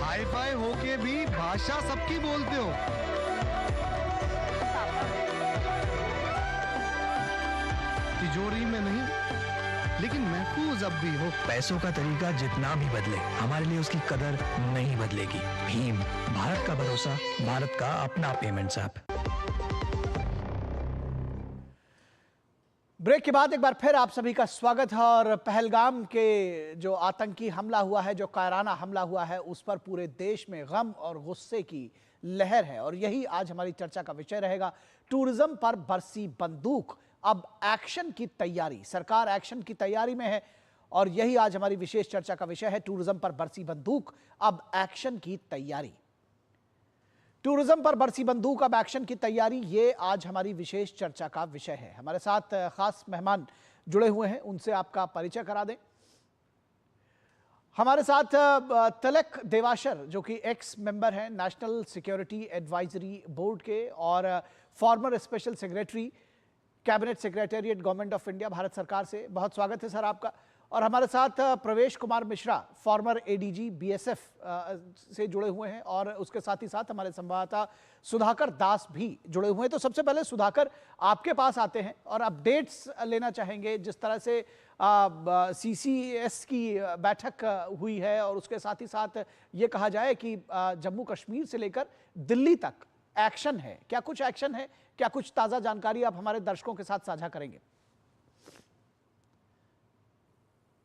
हाई फाई होके भी भाषा सबकी बोलते हो। तिजोरी में नहीं लेकिन महफूज अब भी हो।
पैसों का तरीका जितना भी बदले, हमारे लिए उसकी कदर नहीं बदलेगी। भीम, भारत का भरोसा, भारत का अपना पेमेंट्स ऐप।
ब्रेक के बाद एक बार फिर आप सभी का स्वागत है। और पहलगाम के जो आतंकी हमला हुआ है, जो कायराना हमला हुआ है, उस पर पूरे देश में गम और गुस्से की लहर है और यही आज हमारी चर्चा का विषय रहेगा। टूरिज्म पर बरसी बंदूक, अब एक्शन की तैयारी, सरकार एक्शन की तैयारी में है और यही आज हमारी विशेष चर्चा का विषय है। टूरिज्म पर बरसी बंदूक, अब एक्शन की तैयारी। टूरिज्म पर बरसी बंदूक, अब एक्शन की तैयारी, ये आज हमारी विशेष चर्चा का विषय है। हमारे साथ खास मेहमान जुड़े हुए हैं, उनसे आपका परिचय करा दें। हमारे साथ तिलक देवाशर, जो कि एक्स मेंबर हैं नेशनल सिक्योरिटी एडवाइजरी बोर्ड के और farmer special secretary cabinet secretariat government of India, Bharat सरकार से। बहुत स्वागत है सर आपका। और हमारे साथ प्रवेश Kumar Mishra, farmer ADG BSF से जुड़े हुए हैं और उसके साथ ही साथ हमारे संवाददाता सुधाकर दास भी जुड़े हुए हैं। तो सबसे पहले सुधाकर, आपके पास आते हैं और अपडेट्स लेना चाहेंगे। जिस तरह से सीसीएस की बैठक हुई है और उसके साथ ही साथ ये कहा जाए कि जम्मू कश्मीर से लेकर दिल्ली तक एक्शन है, क्या कुछ एक्शन है, क्या कुछ ताज़ा जानकारी आप हमारे दर्शकों के साथ साझा करेंगे?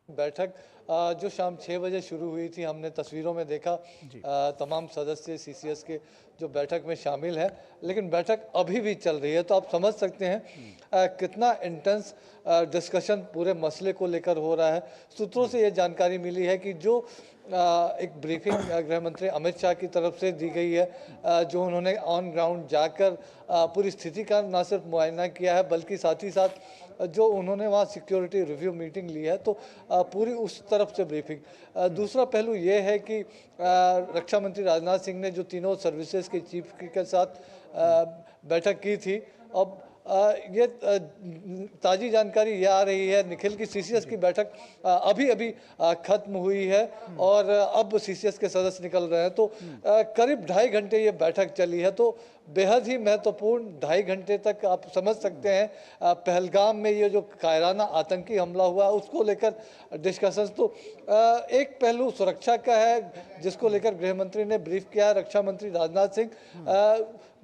बैठक जो शाम 6 बजे शुरू हुई थी, हमने तस्वीरों में देखा तमाम सदस्य सीसीएस के जो बैठक में शामिल है, लेकिन बैठक अभी भी चल रही है। तो आप समझ सकते हैं कितना इंटेंस डिस्कशन पूरे मसले को लेकर हो रहा है। सूत्रों से ये जानकारी मिली है कि जो एक ब्रीफिंग गृह मंत्री अमित शाह की तरफ से दी गई है, जो उन्होंने ऑन ग्राउंड जाकर पूरी स्थिति का न सिर्फ मुआयना किया है बल्कि साथ ही साथ जो उन्होंने वहाँ सिक्योरिटी रिव्यू मीटिंग ली है, तो पूरी उस तरफ से ब्रीफिंग। दूसरा पहलू ये है कि रक्षा मंत्री राजनाथ सिंह ने जो तीनों सर्विसेज के चीफ के साथ बैठक की थी, अब ये ताज़ी जानकारी ये आ रही है निखिल की सीसीएस की बैठक अभी खत्म हुई है और अब सीसीएस के सदस्य निकल रहे हैं। तो करीब 2.5 घंटे ये बैठक चली है, तो बेहद ही महत्वपूर्ण 2.5 घंटे तक आप समझ सकते हैं पहलगाम में ये जो कायराना आतंकी हमला हुआ उसको लेकर डिस्कशंस। तो एक पहलू सुरक्षा का है जिसको लेकर गृह मंत्री ने ब्रीफ किया है। रक्षा मंत्री राजनाथ सिंह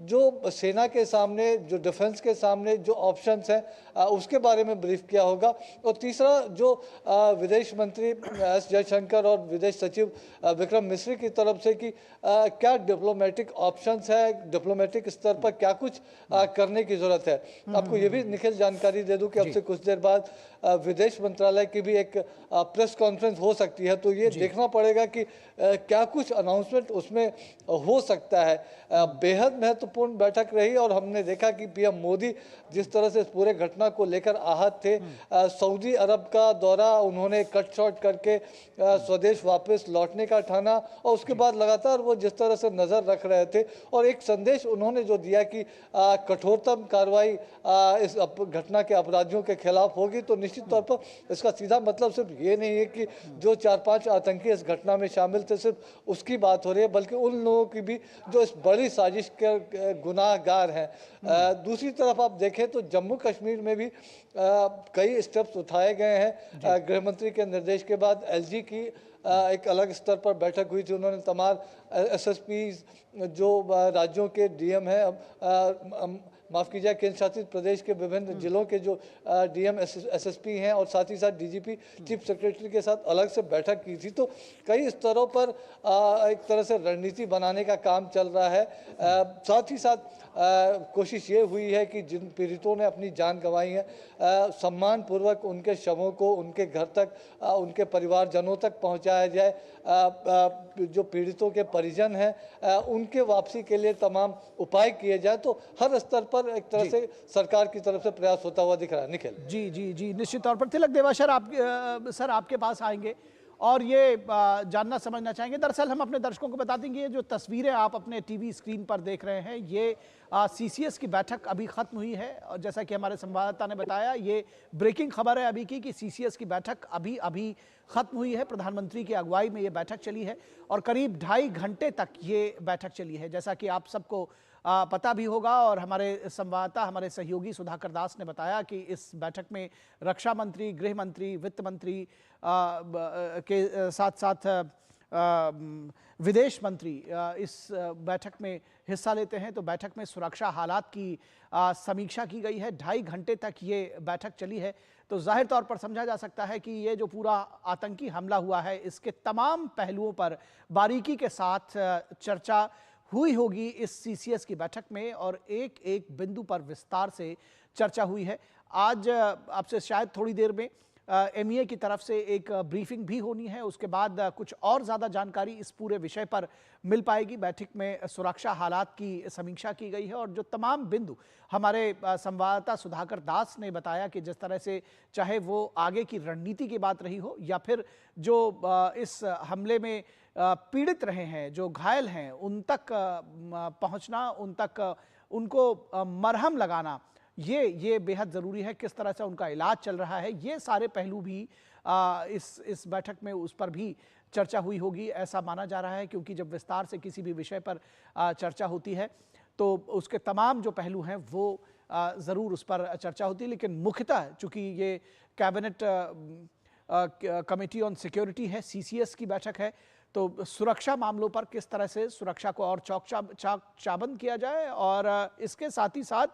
जो सेना के सामने, जो डिफेंस के सामने जो ऑप्शंस हैं उसके बारे में ब्रीफ किया होगा। और तीसरा जो विदेश मंत्री एस जयशंकर और विदेश सचिव विक्रम मिश्री की तरफ से कि क्या डिप्लोमेटिक ऑप्शंस है, डिप्लोमेटिक स्तर पर क्या कुछ करने की जरूरत है। आपको ये भी निखिल जानकारी दे दूं कि अब से कुछ देर बाद विदेश मंत्रालय की भी एक प्रेस कॉन्फ्रेंस हो सकती है, तो ये देखना पड़ेगा कि क्या कुछ अनाउंसमेंट उसमें हो सकता है। बेहद महत्वपूर्ण बैठक रही और हमने देखा कि पीएम मोदी जिस तरह से इस पूरे घटना को लेकर आहत थे, सऊदी अरब का दौरा उन्होंने कट शॉर्ट करके स्वदेश वापस लौटने का ठाना और उसके बाद लगातार वो जिस तरह से नज़र रख रहे थे और एक संदेश उन्होंने जो दिया कि कठोरतम कार्रवाई इस घटना के अपराधियों के खिलाफ होगी। तो निश्चित तौर पर इसका सीधा मतलब सिर्फ ये नहीं है कि जो 4-5 आतंकी इस घटना में शामिल थे सिर्फ उसकी बात हो रही है, बल्कि उन लोगों की भी जो इस बड़ी साजिश के गुनाहगार हैं। दूसरी तरफ आप देखें तो जम्मू कश्मीर में भी कई स्टेप्स उठाए गए हैं। गृह मंत्री के निर्देश के बाद एलजी की एक अलग स्तर पर बैठक हुई थी। उन्होंने तमाम एसएसपी जो राज्यों के डीएम हैं, माफ़ कीजिए केंद्र शासित प्रदेश के विभिन्न जिलों के जो डीएम एसएसपी हैं और साथ ही साथ डीजीपी चीफ सेक्रेटरी के साथ अलग से बैठक की थी। तो कई स्तरों पर एक तरह से रणनीति बनाने का काम चल रहा है। साथ ही साथ कोशिश ये हुई है कि जिन पीड़ितों ने अपनी जान गंवाई है सम्मानपूर्वक उनके शवों को उनके घर तक, उनके परिवारजनों तक पहुंचाया जाए। जो पीड़ितों के परिजन हैं उनके वापसी के लिए तमाम उपाय किए जाए। तो हर स्तर पर एक तरह से सरकार की तरफ से प्रयास होता हुआ दिख रहा है। निखिल
जी निश्चित तौर पर तिलक देवाशर सर आपके पास आएंगे और ये जानना समझना चाहेंगे। दरअसल हम अपने दर्शकों को बता देंगे, ये जो तस्वीरें आप अपने टीवी स्क्रीन पर देख रहे हैं ये सीसीएस की बैठक अभी खत्म हुई है और जैसा कि हमारे संवाददाता ने बताया ये ब्रेकिंग खबर है अभी की कि सीसीएस की बैठक अभी खत्म हुई है। प्रधानमंत्री की अगुवाई में ये बैठक चली है और करीब 2.5 घंटे तक ये बैठक चली है। जैसा कि आप सबको पता भी होगा और हमारे संवाददाता, हमारे सहयोगी सुधाकर दास ने बताया कि इस बैठक में रक्षा मंत्री, गृह मंत्री, वित्त मंत्री के साथ साथ विदेश मंत्री इस बैठक में हिस्सा लेते हैं। तो बैठक में सुरक्षा हालात की समीक्षा की गई है। 2.5 घंटे तक ये बैठक चली है। तो जाहिर तौर पर समझा जा सकता है कि ये जो पूरा आतंकी हमला हुआ है, इसके तमाम पहलुओं पर बारीकी के साथ चर्चा हुई होगी इस CCS की बैठक में और एक एक बिंदु पर विस्तार से चर्चा हुई है। आज आपसे शायद थोड़ी देर में MEA की तरफ से एक ब्रीफिंग भी होनी है। उसके बाद कुछ और ज़्यादा जानकारी इस पूरे विषय पर मिल पाएगी। बैठक में सुरक्षा हालात की समीक्षा की गई है और जो तमाम बिंदु हमारे संवाददाता सुधाकर दास ने बताया कि जिस तरह से चाहे वो आगे की रणनीति की बात रही हो या फिर जो इस हमले में पीड़ित रहे हैं, जो घायल हैं, उन तक पहुंचना, उन तक उनको मरहम लगाना, ये बेहद ज़रूरी है। किस तरह से उनका इलाज चल रहा है, ये सारे पहलू भी इस बैठक में उस पर भी चर्चा हुई होगी, ऐसा माना जा रहा है। क्योंकि जब विस्तार से किसी भी विषय पर चर्चा होती है तो उसके तमाम जो पहलू हैं वो ज़रूर उस पर चर्चा होती है। लेकिन मुख्यतः चूँकि ये कैबिनेट कमेटी ऑन सिक्योरिटी है, CCS की बैठक है, तो सुरक्षा मामलों पर किस तरह से सुरक्षा को और चाबंद किया जाए और इसके साथ ही साथ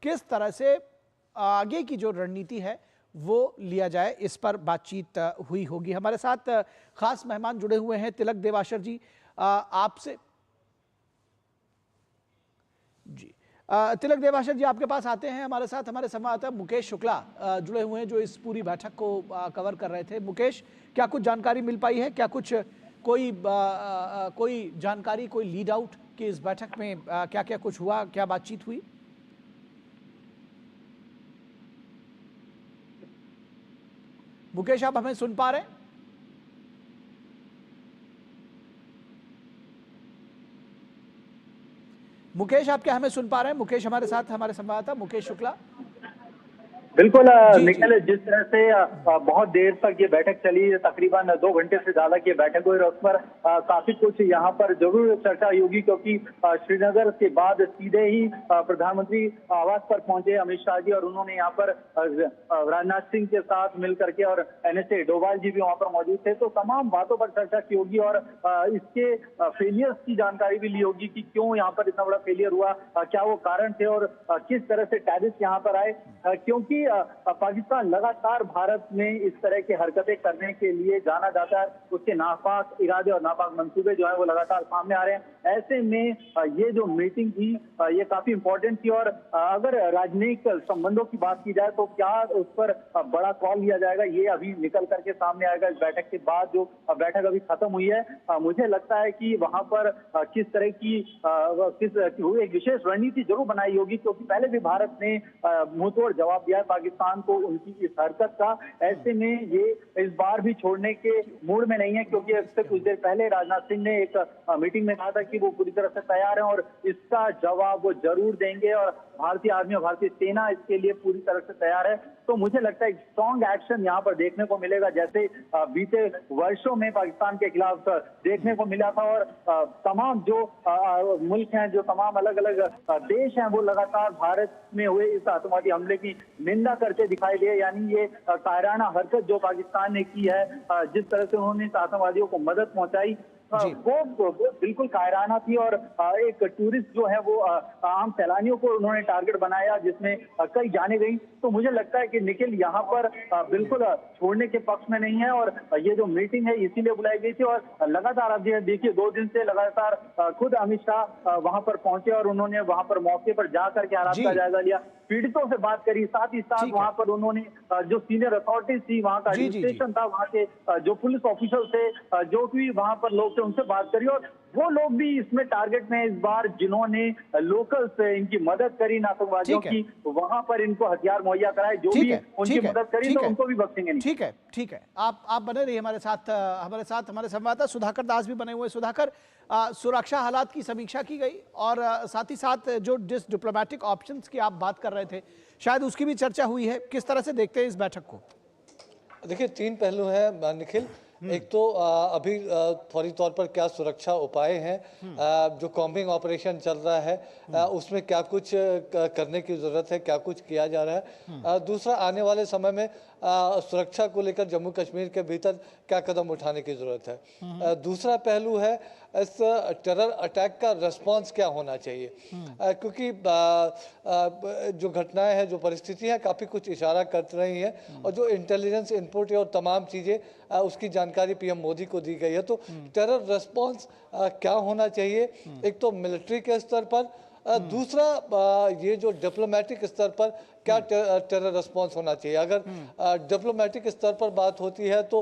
किस तरह से आगे की जो रणनीति है वो लिया जाए, इस पर बातचीत हुई होगी। हमारे साथ खास मेहमान जुड़े हुए हैं तिलक देवाशर जी, आपसे जी तिलक देवाशर जी आपके पास आते हैं। हमारे साथ हमारे संवाददाता मुकेश शुक्ला जुड़े हुए हैं जो इस पूरी बैठक को कवर कर रहे थे। मुकेश, क्या कुछ जानकारी मिल पाई है? क्या कुछ कोई जानकारी, कोई लीड आउट कि इस बैठक में क्या क्या कुछ हुआ, क्या बातचीत हुई? मुकेश, आप हमें सुन पा रहे हैं? मुकेश, आप क्या हमें सुन पा रहे हैं? मुकेश हमारे साथ, हमारे संवाददाता मुकेश शुक्ला।
बिल्कुल निखिल, जिस तरह से बहुत देर तक ये बैठक चली, तकरीबन 2 घंटे से ज्यादा की बैठक हुई और उस पर काफी कुछ यहाँ पर जरूर चर्चा होगी। क्योंकि श्रीनगर के बाद सीधे ही प्रधानमंत्री आवास पर पहुंचे अमित शाह जी और उन्होंने यहाँ पर राजनाथ सिंह के साथ मिल करके और NSA डोभाल जी भी वहाँ पर मौजूद थे। तो तमाम बातों पर चर्चा की होगी और इसके फेलियर्स की जानकारी भी ली होगी कि क्यों यहाँ पर इतना बड़ा फेलियर हुआ, क्या वो कारण थे और किस तरह से टेररिस्ट यहाँ पर आए। क्योंकि पाकिस्तान लगातार भारत में इस तरह की हरकतें करने के लिए जाना जाता है, उसके नापाक इरादे और नापाक मंसूबे जो है वो लगातार सामने आ रहे हैं। ऐसे में ये जो मीटिंग थी ये काफी इंपॉर्टेंट थी और अगर राजनयिक संबंधों की बात की जाए तो क्या उस पर बड़ा कॉल लिया जाएगा, ये अभी निकल करके सामने आएगा। इस बैठक के बाद जो बैठक अभी खत्म हुई है, मुझे लगता है कि वहां पर किस तरह की एक विशेष रणनीति जरूर बनाई होगी। क्योंकि पहले भी भारत ने मुंहतोड़ जवाब दिया है पाकिस्तान को उनकी इस हरकत का। ऐसे में ये इस बार भी छोड़ने के मूड में नहीं है। क्योंकि इससे कुछ देर पहले राजनाथ सिंह ने एक मीटिंग में कहा था कि वो पूरी तरह से तैयार हैं और इसका जवाब वो जरूर देंगे और भारतीय आर्मी और भारतीय सेना इसके लिए पूरी तरह से तैयार है। तो मुझे लगता है एक स्ट्रॉन्ग एक्शन यहाँ पर देखने को मिलेगा, जैसे बीते वर्षों में पाकिस्तान के खिलाफ देखने को मिला था। और तमाम जो मुल्क हैं, जो तमाम अलग अलग देश हैं, वो लगातार भारत में हुए इस आतंकवादी हमले की निंदा करते दिखाई दिए। यानी ये कायराना हरकत जो पाकिस्तान ने की है, जिस तरह से उन्होंने इस आतंकवादियों को मदद पहुंचाई, वो बिल्कुल कायराना थी। और एक टूरिस्ट जो है वो आम सैलानियों को उन्होंने टारगेट बनाया, जिसमें कई जाने गई। तो मुझे लगता है कि निखिल यहाँ पर बिल्कुल छोड़ने के पक्ष में नहीं है और ये जो मीटिंग है इसीलिए बुलाई गई थी। और लगातार आप देखिए 2 दिन से लगातार खुद अमित शाह वहां पर पहुंचे और उन्होंने वहां पर मौके पर जाकर के हालात का जायजा लिया, पीड़ितों से बात करी, साथ ही साथ वहां पर उन्होंने जो सीनियर अथॉरिटीज थी, वहां का एडमिनिस्ट्रेशन था, वहां के जो पुलिस ऑफिसर थे, जो भी वहां पर लोग थे, उनसे बात करी। और वो लोग भी इसमें टारगेट में इस बार जिन्होंने लोकल से इनकी मदद करी आतंकवादियों की, वहां पर इनको हथियार मुहैया कराए, जो भी उनकी मदद करी तो उनको भी बख्शेंगे नहीं।
ठीक है, आप बने रहिए हमारे साथ हमारे संवाददाता सुधाकर दास भी बने हुए। सुधाकर, सुरक्षा हालात की समीक्षा की गई और साथ ही साथ जो डिप्लोमेटिक ऑप्शंस की आप बात कर रहे थे, शायद उसकी भी चर्चा हुई है। किस तरह से देखते हैं इस बैठक को?
देखिए 3 पहलू हैं निखिल। एक तो अभी फौरी तौर पर क्या सुरक्षा उपाय हैं, जो कॉम्बिंग ऑपरेशन चल रहा है उसमें क्या कुछ करने की ज़रूरत है, क्या कुछ किया जा रहा है। दूसरा, आने वाले समय में सुरक्षा को लेकर जम्मू कश्मीर के भीतर क्या कदम उठाने की ज़रूरत है। दूसरा पहलू है इस टेरर अटैक का रिस्पांस क्या होना चाहिए, क्योंकि जो घटनाएं हैं, जो परिस्थितियां हैं, काफ़ी कुछ इशारा कर रही हैं और जो इंटेलिजेंस इनपुट है और तमाम चीज़ें उसकी जानकारी पीएम मोदी को दी गई है। तो टेरर रिस्पांस क्या होना चाहिए, एक तो मिलिट्री के स्तर पर, दूसरा ये जो डिप्लोमेटिक स्तर पर क्या टेरर रिस्पांस होना चाहिए। अगर डिप्लोमेटिक स्तर पर बात होती है तो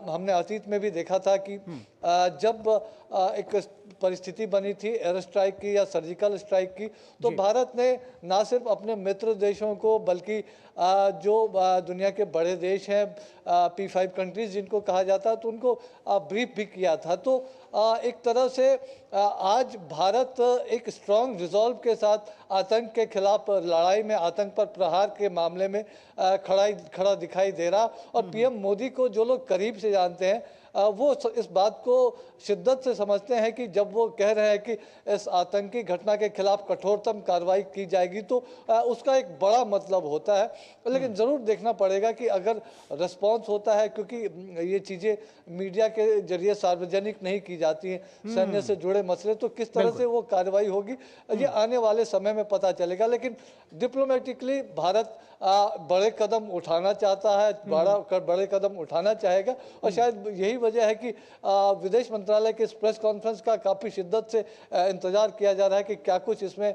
हमने अतीत में भी देखा था कि जब एक परिस्थिति बनी थी एयर स्ट्राइक की या सर्जिकल स्ट्राइक की, तो भारत ने ना सिर्फ अपने मित्र देशों को बल्कि जो दुनिया के बड़े देश हैं P5 कंट्रीज जिनको कहा जाता है, तो उनको ब्रीफ भी किया था। तो एक तरह से आज भारत एक स्ट्रॉन्ग रिजॉल्व के साथ आतंक के खिलाफ लड़ाई में, आतंक पर प्रहार के मामले में खड़ा दिखाई दे रहा। और पीएम मोदी को जो लोग करीब से जानते हैं वो इस बात को शिद्दत से समझते हैं कि जब वो कह रहे हैं कि इस आतंकी घटना के खिलाफ कठोरतम कार्रवाई की जाएगी तो उसका एक बड़ा मतलब होता है। लेकिन ज़रूर देखना पड़ेगा कि अगर रिस्पांस होता है, क्योंकि ये चीज़ें मीडिया के जरिए सार्वजनिक नहीं की जाती हैं, सैन्य से जुड़े मसले, तो किस तरह से वो कार्रवाई होगी ये आने वाले समय में पता चलेगा। लेकिन डिप्लोमेटिकली भारत बड़े कदम उठाना चाहता है, बड़े कदम उठाना चाहेगा। और शायद यही वजह है कि विदेश मंत्रालय के इस प्रेस कॉन्फ्रेंस का काफ़ी शिद्दत से इंतजार किया जा रहा है कि क्या कुछ इसमें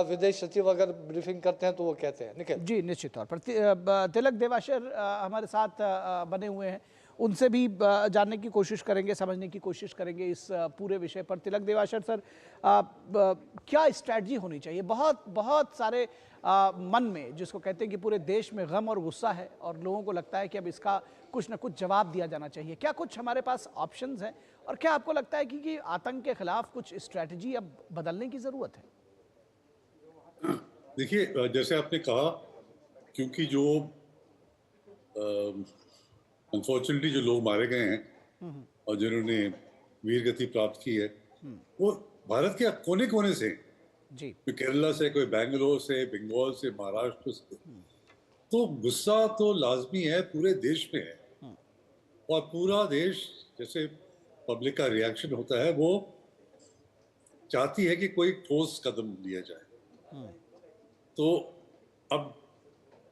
विदेश सचिव अगर ब्रीफिंग करते हैं तो वो कहते हैं। निखिल
जी, निश्चित तौर पर तिलक देवाशर हमारे साथ बने हुए हैं, उनसे भी जानने की कोशिश करेंगे, समझने की कोशिश करेंगे इस पूरे विषय पर। तिलक देवाशर सर, क्या स्ट्रैटेजी होनी चाहिए? बहुत सारे मन में, जिसको कहते हैं कि पूरे देश में गम और गुस्सा है और लोगों को लगता है कि अब इसका कुछ ना कुछ जवाब दिया जाना चाहिए। क्या कुछ हमारे पास ऑप्शंस हैं और क्या आपको लगता है कि आतंक के खिलाफ कुछ स्ट्रैटेजी अब बदलने की ज़रूरत है?
देखिए, जैसे आपने कहा, क्योंकि जो अनफॉर्चुनेटली जो लोग मारे गए हैं और जिन्होंने वीर गति प्राप्त की है, वो भारत के कोने कोने से
जी,
कोई केरला से, कोई बेंगलोर से, बंगाल से, महाराष्ट्र से। तो गुस्सा तो लाजमी है, पूरे देश में है। और पूरा देश, जैसे पब्लिक का रिएक्शन होता है, वो चाहती है कि कोई ठोस कदम लिया जाए। तो अब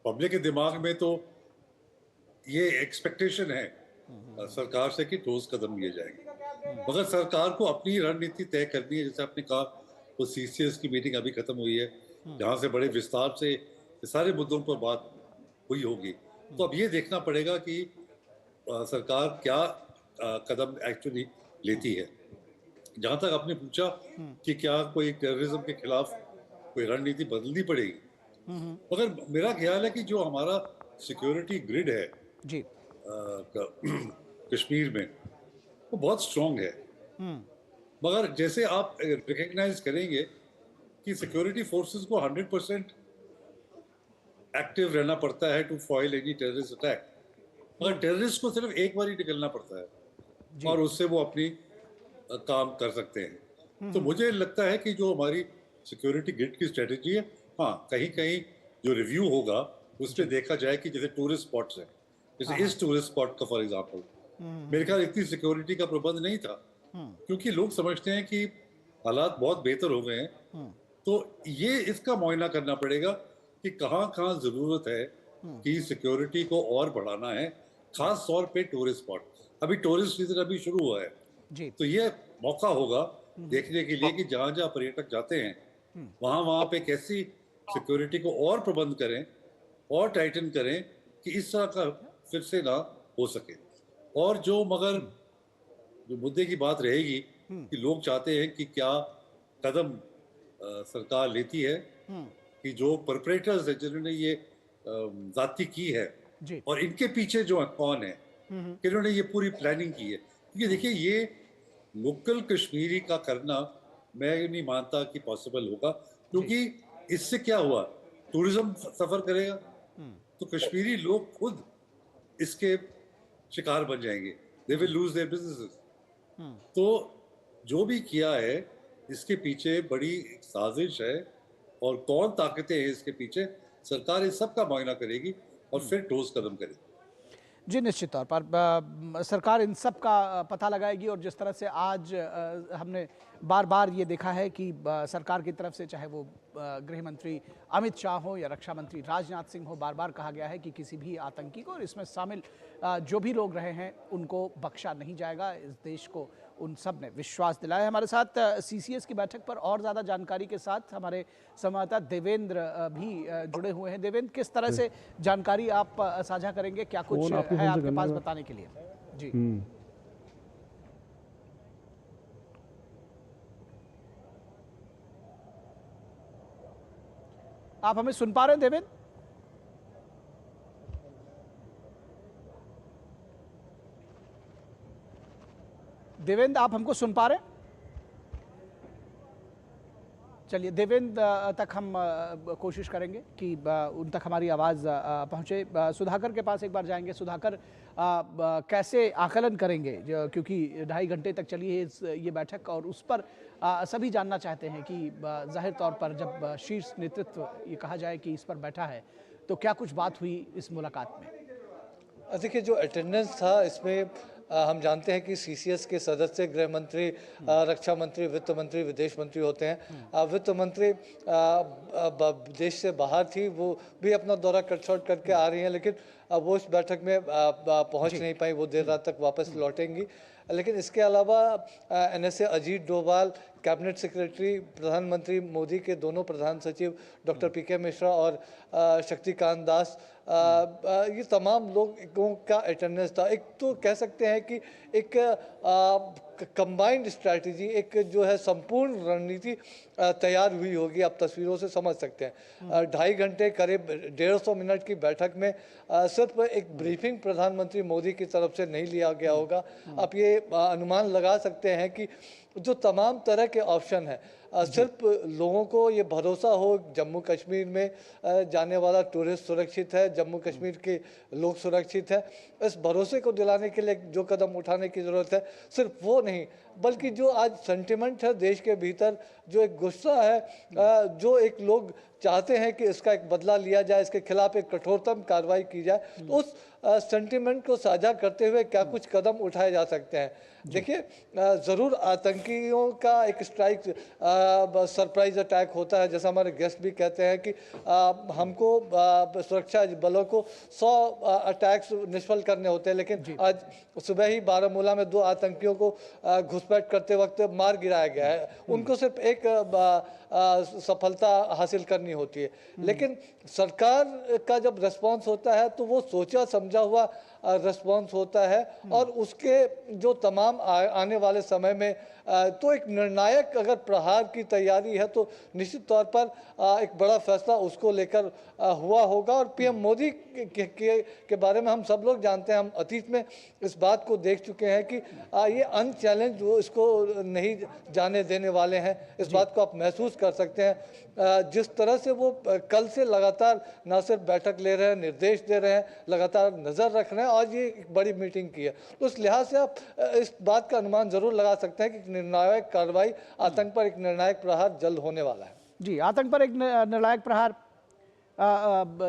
पब्लिक के दिमाग में तो ये एक्सपेक्टेशन है सरकार से कि ठोस कदम लिए जाएंगे, मगर सरकार को अपनी रणनीति तय करनी है। जैसे आपने कहा, वो CCS की मीटिंग अभी खत्म हुई है, जहाँ से बड़े विस्तार से सारे मुद्दों पर बात हुई होगी। तो अब ये देखना पड़ेगा कि सरकार क्या कदम एक्चुअली लेती है। जहाँ तक आपने पूछा कि क्या कोई टेररिज्म के खिलाफ कोई रणनीति बदलनी पड़ेगी, मगर मेरा ख्याल है कि जो हमारा सिक्योरिटी ग्रिड है
जी
कश्मीर में, वो बहुत स्ट्रॉन्ग है। मगर जैसे आप रिकग्नाइज करेंगे कि सिक्योरिटी फोर्सेस को 100% एक्टिव रहना पड़ता है to foil any terrorist attack, मगर टेररिस्ट को सिर्फ एक बार ही निकलना पड़ता है और उससे वो अपनी काम कर सकते हैं। तो मुझे लगता है कि जो हमारी सिक्योरिटी ग्रिड की स्ट्रेटेजी है, हाँ, कहीं कहीं जो रिव्यू होगा उसमें देखा जाए कि जैसे टूरिस्ट स्पॉट्स हैं, जैसे इस टूरिस्ट स्पॉट का फॉर एग्जांपल, मेरे ख्याल इतनी सिक्योरिटी का प्रबंध नहीं था, क्योंकि लोग समझते हैं कि हालात बहुत बेहतर हो गए हैं। तो ये इसका मुआयना करना पड़ेगा कि कहाँ कहाँ जरूरत है कि सिक्योरिटी को और बढ़ाना है, खास तौर पे टूरिस्ट स्पॉट। अभी टूरिस्ट सीजन अभी शुरू हुआ है
जी,
तो ये मौका होगा देखने के लिए कि जहाँ जहाँ पर्यटक जाते हैं वहाँ पे कैसी सिक्योरिटी को और प्रबंध करें और टाइटन करें कि इस तरह का फिर से ना हो सके। और जो मगर जो मुद्दे की बात रहेगी कि लोग चाहते हैं कि क्या कदम सरकार लेती है कि जो परपेट्रेटर्स हैं, जिन्होंने ये जाति की है और इनके पीछे जो कौन है, कि इन्होंने ये पूरी प्लानिंग की है। क्योंकि देखिए, ये लोकल कश्मीरी का करना मैं नहीं मानता कि पॉसिबल होगा, क्योंकि इससे क्या हुआ, टूरिज्म सफर करेगा तो कश्मीरी लोग खुद इसके शिकार बन जाएंगे, they will lose their businesses. तो जो भी किया है इसके पीछे बड़ी साजिश है, और कौन ताकतें हैं इसके पीछे, सरकार इस सब का मुआयना करेगी और फिर ठोस कदम करेगी।
जी निश्चित तौर पर सरकार इन सब का पता लगाएगी। और जिस तरह से आज हमने बार बार ये देखा है कि सरकार की तरफ से, चाहे वो गृह मंत्री अमित शाह हो या रक्षा मंत्री राजनाथ सिंह हो, बार बार कहा गया है कि किसी भी आतंकी को और इसमें शामिल जो भी लोग रहे हैं उनको बख्शा नहीं जाएगा। इस देश को उन सब ने विश्वास दिलाया। हमारे साथ सीसीएस की बैठक पर और ज़्यादा जानकारी के साथ हमारे संवाददाता देवेंद्र भी जुड़े हुए हैं। देवेंद्र, किस तरह से जानकारी आप साझा करेंगे, क्या कुछ है आपके पास बताने के लिए? जी आप हमें सुन पा रहे हैं देवेंद्र? देवेंद्र, आप हमको सुन पा रहे हैं? चलिए देवेंद्र तक हम कोशिश करेंगे कि उन तक हमारी आवाज़ पहुँचे। सुधाकर के पास एक बार जाएंगे। सुधाकर, कैसे आकलन करेंगे, क्योंकि 2.5 घंटे तक चली है ये बैठक, और उस पर सभी जानना चाहते हैं कि जाहिर तौर पर जब शीर्ष नेतृत्व ये कहा जाए कि इस पर बैठा है, तो क्या कुछ बात हुई इस मुलाकात में?
देखिए, जो अटेंडेंस था इसमें हम जानते हैं कि सीसीएस के सदस्य गृह मंत्री, रक्षा मंत्री, वित्त मंत्री, विदेश मंत्री होते हैं। वित्त मंत्री देश से बाहर थी, वो भी अपना दौरा कट शॉर्ट करके आ रही हैं, लेकिन वो इस बैठक में पहुंच नहीं पाई, वो देर रात तक वापस लौटेंगी। लेकिन इसके अलावा NSA Ajit Doval, cabinet secretary, प्रधानमंत्री मोदी के दोनों प्रधान सचिव डॉक्टर पीके मिश्रा और शक्तिकांत दास, ये तमाम लोगों का अटेंडेंस था। एक तो कह सकते हैं कि एक कंबाइंड स्ट्रैटेजी, एक जो है संपूर्ण रणनीति तैयार हुई होगी, आप तस्वीरों से समझ सकते हैं। 2.5 घंटे करीब 150 मिनट की बैठक में सिर्फ एक ब्रीफिंग प्रधानमंत्री मोदी की तरफ से नहीं लिया गया होगा। आप ये अनुमान लगा सकते हैं कि जो तमाम तरह के ऑप्शन हैं, सिर्फ लोगों को ये भरोसा हो जम्मू कश्मीर में जाने वाला टूरिस्ट सुरक्षित है, जम्मू कश्मीर के लोग सुरक्षित है, इस भरोसे को दिलाने के लिए जो कदम उठाने की ज़रूरत है, सिर्फ वो नहीं बल्कि जो आज सेंटिमेंट है देश के भीतर, जो एक गुस्सा है, जो एक लोग चाहते हैं कि इसका एक बदला लिया जाए, इसके खिलाफ एक कठोरतम कार्रवाई की जाए, तो उस सेंटिमेंट को साझा करते हुए क्या कुछ कदम उठाए जा सकते हैं। देखिए, ज़रूर आतंकियों का एक स्ट्राइक सरप्राइज अटैक होता है, जैसा हमारे गेस्ट भी कहते हैं कि हमको सुरक्षा बलों को 100 अटैक्स निष्फल करने होते हैं, लेकिन आज सुबह ही बारामूला में 2 आतंकियों को घुसपैठ करते वक्त मार गिराया गया है। उनको सिर्फ एक सफलता हासिल करनी होती है, लेकिन सरकार का जब रिस्पॉन्स होता है तो वो सोचा समझा हुआ रिस्पॉन्स होता है, और उसके जो तमाम आने वाले समय में तो एक निर्णायक अगर प्रहार की तैयारी है तो निश्चित तौर पर एक बड़ा फैसला उसको लेकर हुआ होगा। और पीएम मोदी के बारे में हम सब लोग जानते हैं, हम अतीत में इस बात को देख चुके हैं कि ये अनचैलेंज वो इसको नहीं जाने देने वाले हैं। इस बात को आप महसूस कर सकते हैं, जिस तरह से वो कल से लगातार न सिर्फ बैठक ले रहे हैं, निर्देश दे रहे हैं, लगातार नज़र रख रहे हैं। आज ये एक बड़ी मीटिंग की है, तो उस लिहाज से आप इस बात का अनुमान जरूर लगा सकते हैं कि निर्णायक कार्रवाई, आतंक पर एक निर्णायक प्रहार जल्द होने वाला है।
जी, आतंक पर एक निर्णायक प्रहार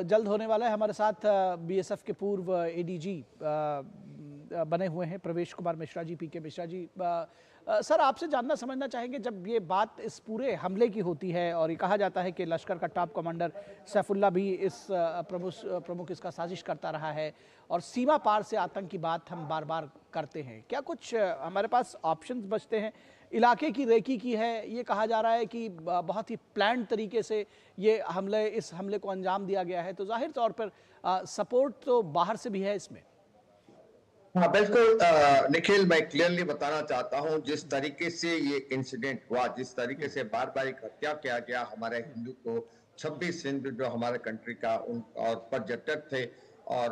जल्द होने वाला है। हमारे साथ बीएसएफ के पूर्व एडीजी बने हुए हैं प्रवेश कुमार मिश्रा जी, पीके मिश्रा जी। सर, आपसे जानना समझना चाहेंगे, जब ये बात इस पूरे हमले की होती है और ये कहा जाता है कि लश्कर का टॉप कमांडर सैफुल्ला भी इस प्रमुख इसका साजिश करता रहा है, और सीमा पार से आतंक की बात हम बार बार करते हैं, क्या कुछ हमारे पास ऑप्शंस बचते हैं? इलाके की रेकी की है, ये कहा जा रहा है कि बहुत ही प्लान तरीके से इस हमले को अंजाम दिया गया है, तो जाहिर तौर पर सपोर्ट तो बाहर से भी है इसमें।
हाँ बिल्कुल निखिल, मैं क्लियरली बताना चाहता हूँ, जिस तरीके से ये इंसिडेंट हुआ, जिस तरीके से बार बार एक हत्या किया गया हमारे हिंदू को, 26 हिंदू जो हमारे कंट्री का और पर्यटक थे, और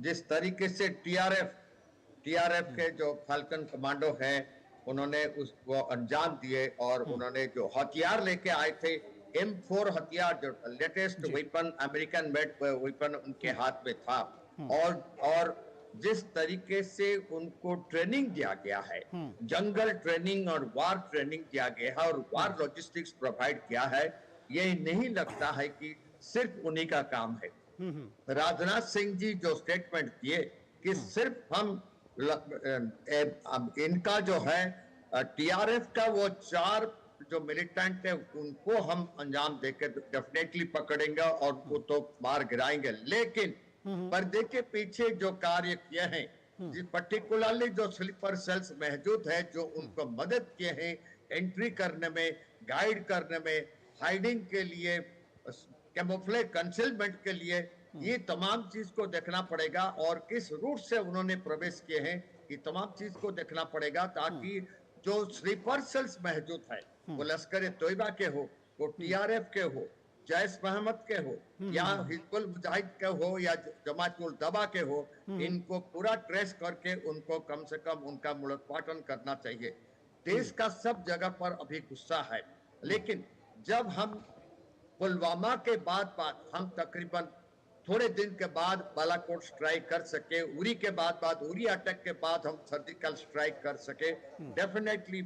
जिस तरीके से टीआरएफ के जो फाल्कन कमांडो हैं उन्होंने उसको अंजाम दिए, और उन्होंने जो हथियार लेके आए थे, M4 हथियार, जो latest weapon, American made weapon उनके हाथ में था, और जिस तरीके से उनको ट्रेनिंग दिया गया है, जंगल ट्रेनिंग और वार ट्रेनिंग दिया गया है और वार लॉजिस्टिक्स प्रोवाइड किया है, ये नहीं लगता है कि सिर्फ उन्हीं का काम है। राजनाथ सिंह जी जो स्टेटमेंट दिए कि सिर्फ हम इनका जो है टीआरएफ का वो 4 जो मिलिटेंट है उनको हम अंजाम देकर डेफिनेटली पकड़ेंगे और वो तो मार गिराएंगे, लेकिन पर्दे के पीछे जो कार्य किए हैं, पर्टिकुलरली जो स्लीपर सेल्स मौजूद है, जो उनको मदद किए हैं एंट्री करने में, गाइड करने में, हाइडिंग के लिए, कैमोफ्लेज कंसीलमेंट के लिए, ये तमाम चीज को देखना पड़ेगा और किस रूट से उन्होंने प्रवेश किए हैं, ये तमाम चीज को देखना पड़ेगा ताकि जो स्लीपर सेल्स मौजूद है, वो लश्कर तोयबा के हो, वो टीआरएफ के हो, जैश मोहम्मद के हो या हिजबुल मुजाहिद के हो या जमातुल दवा के हो, इनको पूरा ट्रेस करके उनको कम से कम उनका मूलोत्पाटन करना चाहिए। देश का सब जगह पर अभी गुस्सा है, लेकिन जब हम पुलवामा के बाद हम तकरीबन थोड़े दिन के बाद बालाकोट स्ट्राइक कर सके, उरी के बाद उरी अटैक के बाद हम सर्जिकल स्ट्राइक कर सके, डेफिनेटली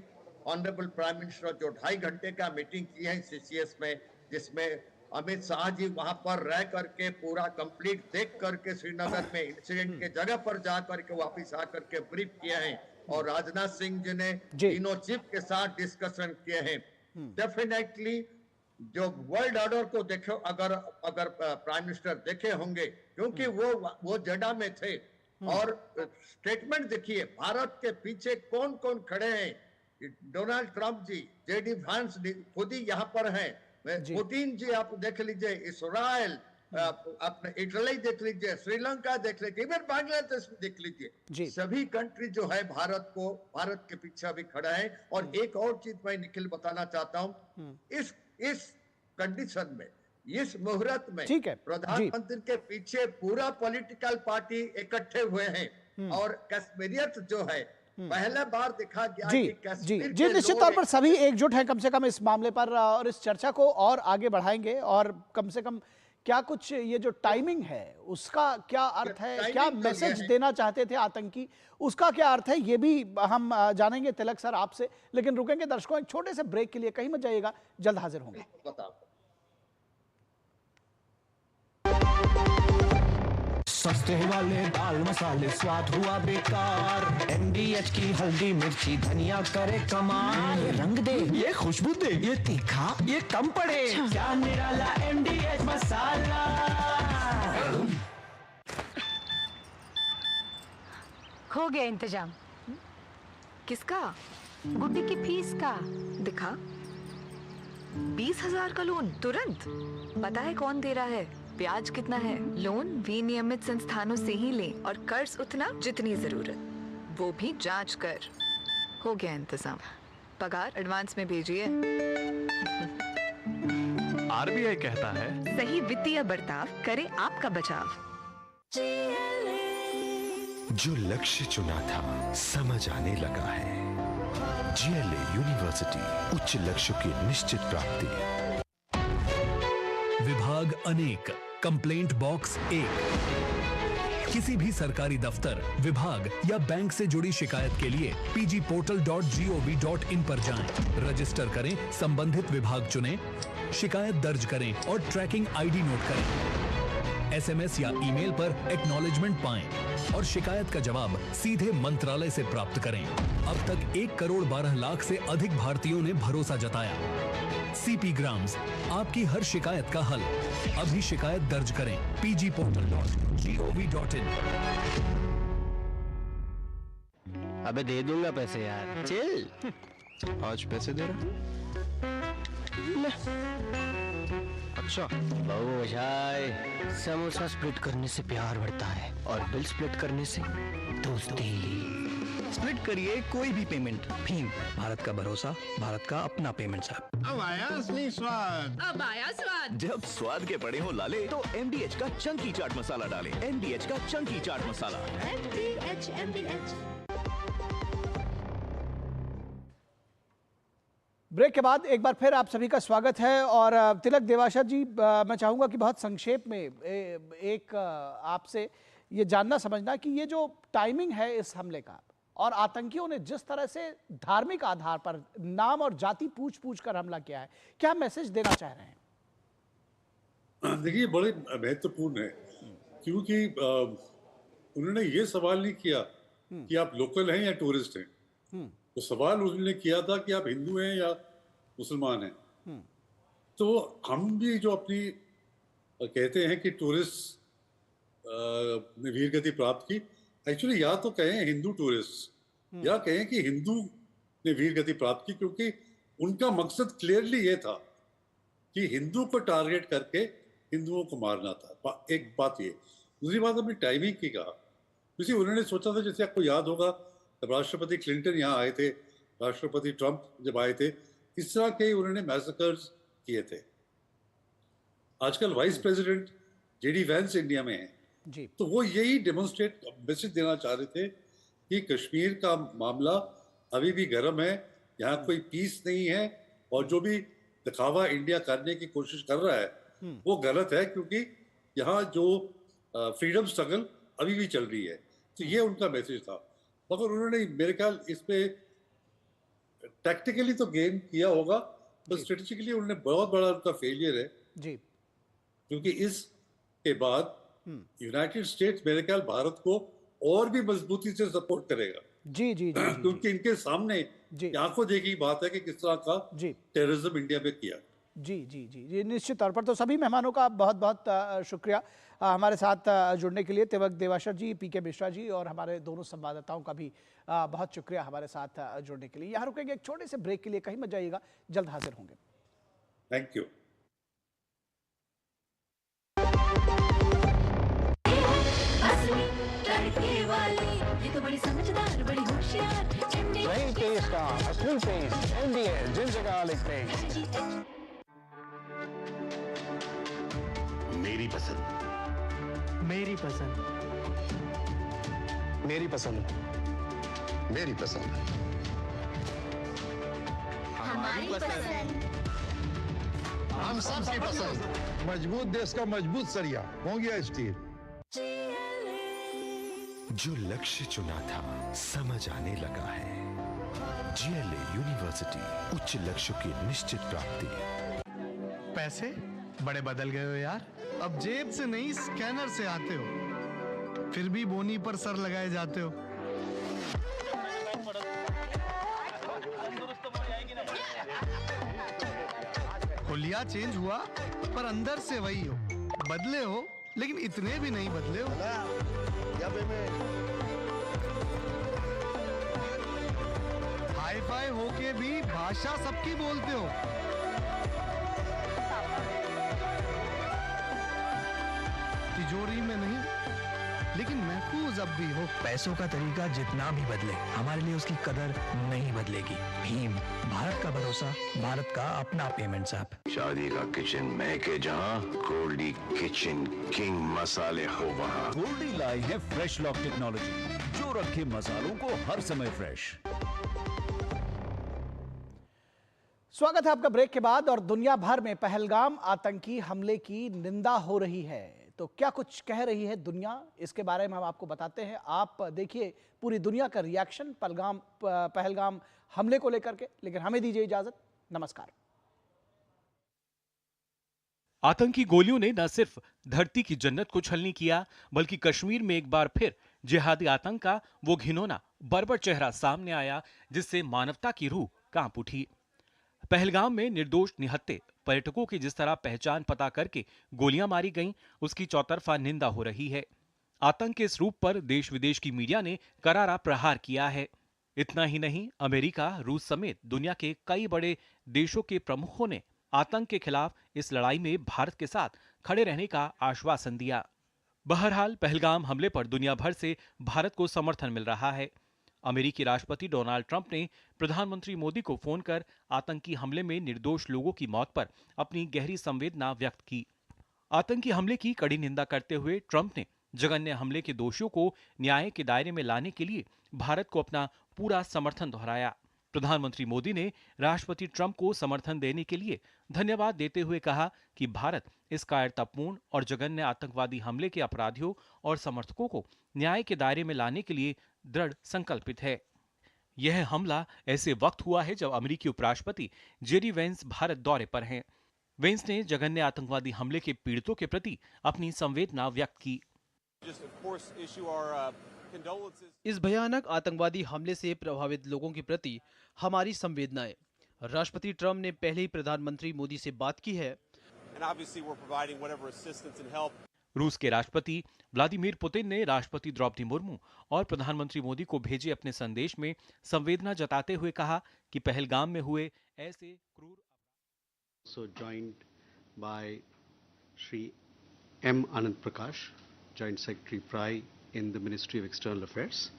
ऑनरेबल प्राइम मिनिस्टर जो 2.5 घंटे का मीटिंग की है सीसीएस में, जिसमें अमित शाह जी वहां पर रह करके पूरा कंप्लीट देख करके श्रीनगर में इंसिडेंट के जगह पर जा करके वापिस आ करके ब्रीफ किए हैं और राजनाथ सिंह जी ने तीनों चीफ के साथ डिस्कशन किए हैं। डेफिनेटली जो वर्ल्ड ऑर्डर को देखो, अगर प्राइम मिनिस्टर देखे होंगे, क्योंकि वो जेडा में थे, और स्टेटमेंट देखिए भारत के पीछे कौन कौन खड़े हैं, डोनाल्ड ट्रंप जी, जेडी वांस खुद ही यहाँ पर हैं, पुतिन जी आप देख लीजिए, इसराइल, अपने इटली देख लीजिए, श्रीलंका देख लीजिए, इवन बांग्लादेश देख लीजिए, सभी कंट्री जो है भारत के पीछे भी खड़ा है। और एक और चीज मैं निखिल बताना चाहता हूँ, इस कंडीशन में, इस मुहूर्त में प्रधानमंत्री के पीछे पूरा पॉलिटिकल पार्टी इकट्ठे हुए हैं और कश्मीरियत जो है पहला बार दिखा गया कि कश्मीर
जी निश्चित तौर पर सभी एकजुट हैं कम से कम इस मामले पर, और इस चर्चा को और आगे बढ़ाएंगे। और कम से कम क्या कुछ ये जो टाइमिंग है उसका क्या अर्थ है, क्या मैसेज देना चाहते थे आतंकी, उसका क्या अर्थ है, ये भी हम जानेंगे तिलक सर आपसे। लेकिन रुकेंगे दर्शकों एक छोटे से ब्रेक के लिए, कहीं मत जाइएगा, जल्द हाजिर होंगे।
सस्ते वाले दाल मसाले स्वाद हुआ बेकार, MDH की हल्दी मिर्ची धनिया करे कमाल, ये रंग दे, ये खुशबू दे, ये तीखा, ये कम पड़े, क्या निराला MDH मसाला।
हो गया इंतजाम।
किसका?
गुड्डी की फीस का।
दिखा। 20,000 का लोन तुरंत। पता है कौन दे रहा है, ब्याज कितना है? लोन विनियमित संस्थानों से ही लें और कर्ज उतना जितनी जरूरत, वो भी जांच कर। हो गया इंतजाम, पगार एडवांस में भेजिए।
RBI कहता है,
सही वित्तीय बर्ताव करे आपका बचाव।
जो लक्ष्य चुना था समझ आने लगा है। GLA यूनिवर्सिटी, उच्च लक्ष्य की निश्चित प्राप्ति।
विभाग अनेक, कंप्लेंट बॉक्स 1। किसी भी सरकारी दफ्तर, विभाग या बैंक से जुड़ी शिकायत के लिए pgportal.gov.in पर जाएं, रजिस्टर करें, संबंधित विभाग चुनें, शिकायत दर्ज करें और ट्रैकिंग ID नोट करें। SMS या ईमेल पर एक्नॉलेजमेंट पाएं और शिकायत का जवाब सीधे मंत्रालय से प्राप्त करें। अब तक 1 करोड़ 12 लाख से अधिक भारतीयों ने भरोसा जताया। CP ग्राम्स, आपकी हर शिकायत का हल। अभी शिकायत दर्ज करें pgportal.gov.in।
अबे दे दूंगा पैसे यार, चल।
आज पैसे दे रहा? अच्छा
बहु चाय, समोसा स्प्लिट करने से प्यार बढ़ता है और बिल स्प्लिट करने से दोस्ती।
स्प्लिट करिए कोई भी पेमेंट, भीम, भारत का भरोसा, भारत का अपना पेमेंट ऐप।
अब आया असली स्वाद,
अब आया स्वाद।
जब स्वाद के पड़े हो लाले तो MDH का चंकी चाट मसाला डालें। MDH का चंकी चाट मसाला।
MDH।
ब्रेक के बाद एक बार फिर आप सभी का स्वागत है। और तिलक देवाशा जी, मैं चाहूँगा कि बहुत संक्षेप में एक आपसे ये जानना समझना कि ये जो टाइमिंग है इस हमले का और आतंकियों ने जिस तरह से धार्मिक आधार पर नाम और जाति पूछ कर हमला किया है, क्या मैसेज देना चाह रहे हैं?
देखिए, बड़े महत्वपूर्ण है, क्योंकि उन्होंने ये सवाल नहीं किया कि आप लोकल हैं या टूरिस्ट हैं। तो सवाल उन्होंने किया था कि आप हिंदू हैं या मुसलमान हैं। तो हम भी जो अपनी कहते हैं कि टूरिस्ट ने वीर गति प्राप्त की, एक्चुअली या तो कहें हिंदू टूरिस्ट या कहें कि हिंदू ने वीर गति प्राप्त की, क्योंकि उनका मकसद क्लियरली ये था कि हिंदू को टारगेट करके हिंदुओं को मारना था। एक बात ये। दूसरी बात अपनी टाइमिंग की कहा, किसी उन्होंने सोचा था, जैसे आपको याद होगा जब राष्ट्रपति क्लिंटन यहाँ आए थे, राष्ट्रपति ट्रंप जब आए थे, इस तरह के उन्होंने मैसेकर्स किए थे। आजकल vice president JD Vance India में हैं
जी।
तो वो यही डेमोन्स्ट्रेट मैसेज देना चाह रहे थे कि कश्मीर का मामला अभी भी गर्म है, यहाँ कोई पीस नहीं है, और जो भी दिखावा इंडिया करने की कोशिश कर रहा है वो गलत है, क्योंकि यहाँ जो फ्रीडम स्ट्रगल अभी भी चल रही है। तो ये उनका मैसेज था। मगर उन्होंने मेरे ख्याल इस पे टैक्टिकली तो गेम किया होगा, तो स्ट्रेटेजिकली उन्होंने बहुत बड़ा उनका फेलियर है
जी,
क्योंकि इसके बाद यूनाइटेड स्टेट्स मेरे ख्याल भारत को और भी मजबूती से सपोर्ट करेगा।
जी जी जी,
क्योंकि इनके सामने आंखों देखी बात है कि किस तरह का टेररिज्म इंडिया में किया।
जी जी जी जी, निश्चित तौर पर। तो सभी मेहमानों का बहुत बहुत शुक्रिया हमारे साथ जुड़ने के लिए। तिलक देवाशर जी, पीके मिश्रा जी और हमारे दोनों संवाददाताओं का भी बहुत शुक्रिया हमारे साथ जुड़ने के लिए। यहाँ रुकेंगे एक छोटे से ब्रेक के लिए, कहीं मत जाइएगा, जल्द हाजिर होंगे।
Thank you.
ये तो बड़ी समझदार, बड़ी होशियार, सही टेस्ट का असली test MDH ginger garlic paste.
मेरी पसंद,
मेरी पसंद,
मेरी पसंद,
मेरी पसंद,
हमारी पसंद,
हम सबकी पसंद। मजबूत देश का मजबूत सरिया होंगे स्टील।
जो लक्ष्य चुना था समझ आने लगा है। जीएलए यूनिवर्सिटी, उच्च लक्ष्य की निश्चित प्राप्ति।
पैसे बड़े बदल गए हो यार, अब जेब से नहीं स्कैनर से आते हो, फिर भी बोनी पर सर लगाए जाते हो। हुलिया चेंज हुआ पर अंदर से वही हो, बदले हो लेकिन इतने भी नहीं बदले हो। हाई फाई होके भी भाषा सबकी बोलते हो। तिजोरी में नहीं लेकिन महफूज अब भी हो।
पैसों का तरीका जितना भी बदले, हमारे लिए उसकी कदर नहीं बदलेगी। भीम, भारत का भरोसा, भारत का अपना पेमेंट्स ऐप।
शादी का किचन महके जहां, गोल्डी किचन किंग मसाले हो वहां।
गोल्डी लाई है फ्रेश लॉक टेक्नोलॉजी, जो रखे मसालों को हर समय फ्रेश।
स्वागत है आपका ब्रेक के बाद। और दुनिया भर में पहलगाम आतंकी हमले की निंदा हो रही है, तो क्या कुछ कह रही है दुनिया, इसके बारे में हम आपको बताते हैं। आप देखिए पूरी दुनिया का रिएक्शन पहलगाम हमले को लेकर के। लेकिन हमें दीजिए इजाजत, नमस्कार।
आतंकी गोलियों ने न सिर्फ धरती की जन्नत को छलनी किया, बल्कि कश्मीर में एक बार फिर जिहादी आतंक का वो घिनौना बर्बर चेहरा सामने आया, जिससे मानवता की रूह कांप उठी। पहलगाम में निर्दोष निहत्थे पर्यटकों की जिस तरह पहचान पता करके गोलियां मारी गईं, उसकी चौतरफा निंदा हो रही है। आतंक के इस रूप पर देश विदेश की मीडिया ने करारा प्रहार किया है। इतना ही नहीं, अमेरिका, रूस समेत दुनिया के कई बड़े देशों के प्रमुखों ने आतंक के खिलाफ इस लड़ाई में भारत के साथ खड़े रहने का आश्वासन दिया। बहरहाल पहलगाम हमले पर दुनिया भर से भारत को समर्थन मिल रहा है। अमेरिकी राष्ट्रपति डोनाल्ड ट्रंप ने प्रधानमंत्री मोदी को फोन कर आतंकी हमले में निर्दोष लोगों की मौत पर अपनी गहरी संवेदना व्यक्त की। आतंकी हमले की कड़ी निंदा करते हुए ट्रंप ने जघन्य हमले के दोषियों को न्याय के दायरे में लाने के लिए भारत को अपना पूरा समर्थन दोहराया। प्रधानमंत्री मोदी ने राष्ट्रपति ट्रंप को समर्थन देने के लिए धन्यवाद देते हुए कहा कि भारत इस कायरतापूर्ण और जघन्य आतंकवादी हमले के अपराधियों और समर्थकों को न्याय के दायरे में लाने के लिए दृढ़ संकल्पित है। यह हमला ऐसे वक्त हुआ है जब अमेरिकी उपराष्ट्रपति जेडी वेंस भारत दौरे पर हैं। वेंस ने जघन्य आतंकवादी हमले के पीड़ितों के प्रति अपनी संवेदना व्यक्त की।
इस भयानक आतंकवादी हमले से प्रभावित लोगों के प्रति हमारी संवेदनाएं। राष्ट्रपति ट्रंप ने पहले ही प्रधानमंत्री मोदी से बात की है।
रूस के राष्ट्रपति व्लादिमीर पुतिन ने राष्ट्रपति द्रौपदी मुर्मू और प्रधानमंत्री मोदी को भेजे अपने संदेश में संवेदना जताते हुए कहा कि पहलगाम में हुए ऐसे क्रूर
joined by Shri M. Anand Prakash, Joint Secretary PRI in the Ministry of External Affairs.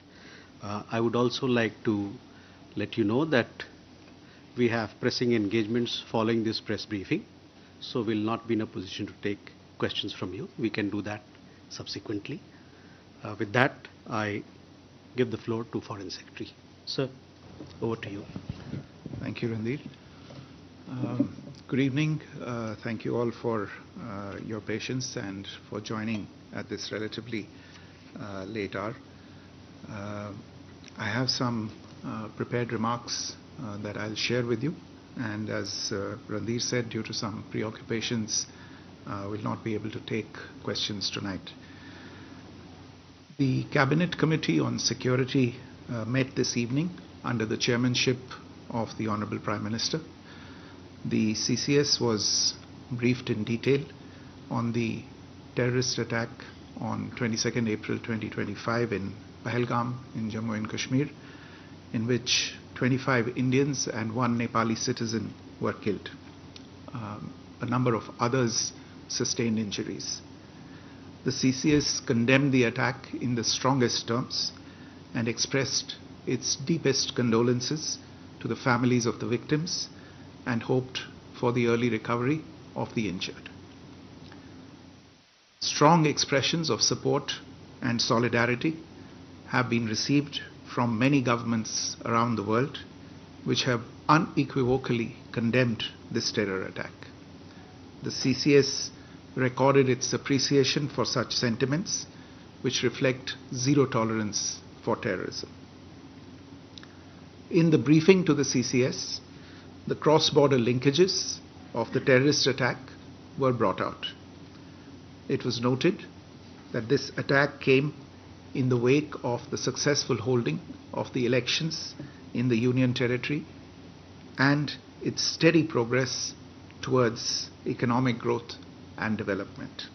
I would also like to let you know that we have pressing engagements following this press briefing, so we'll not be in a position to take questions from you. We can do that subsequently. With that, I give the floor to Foreign Secretary. Sir, over to you.
Thank you, Randir. Good evening. Thank you all for your patience and for joining at this relatively late hour. I have some prepared remarks that I'll share with you, and as Randir said, due to some preoccupations, will not be able to take questions tonight. The Cabinet Committee on Security met this evening under the chairmanship of the Honorable Prime Minister. The CCS was briefed in detail on the terrorist attack on 22nd April 2025 in Pahalgam in Jammu and Kashmir, in which 25 Indians and 1 Nepali citizen were killed. A number of others sustained injuries. The CCS condemned the attack in the strongest terms and expressed its deepest condolences to the families of the victims and hoped for the early recovery of the injured. Strong expressions of support and solidarity have been received from many governments around the world, which have unequivocally condemned this terror attack. The CCS recorded its appreciation for such sentiments, which reflect zero tolerance for terrorism. In the briefing to the CCS, the cross-border linkages of the terrorist attack were brought out. It was noted that this attack came in the wake of the successful holding of the elections in the Union Territory and its steady progress towards economic growth and development.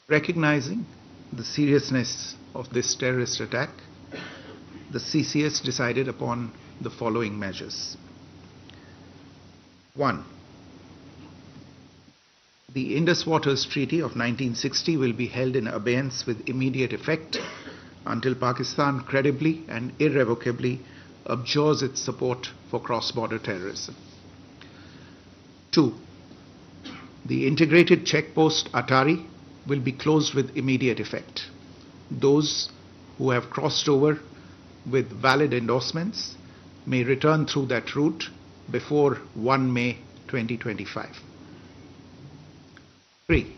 Recognizing the seriousness of this terrorist attack, the CCS decided upon the following measures. 1. The Indus Waters Treaty of 1960 will be held in abeyance with immediate effect until Pakistan credibly and irrevocably abjures its support for cross-border terrorism. 2. The integrated checkpost Atari will be closed with immediate effect. Those who have crossed over with valid endorsements may return through that route before 1 May 2025. 3.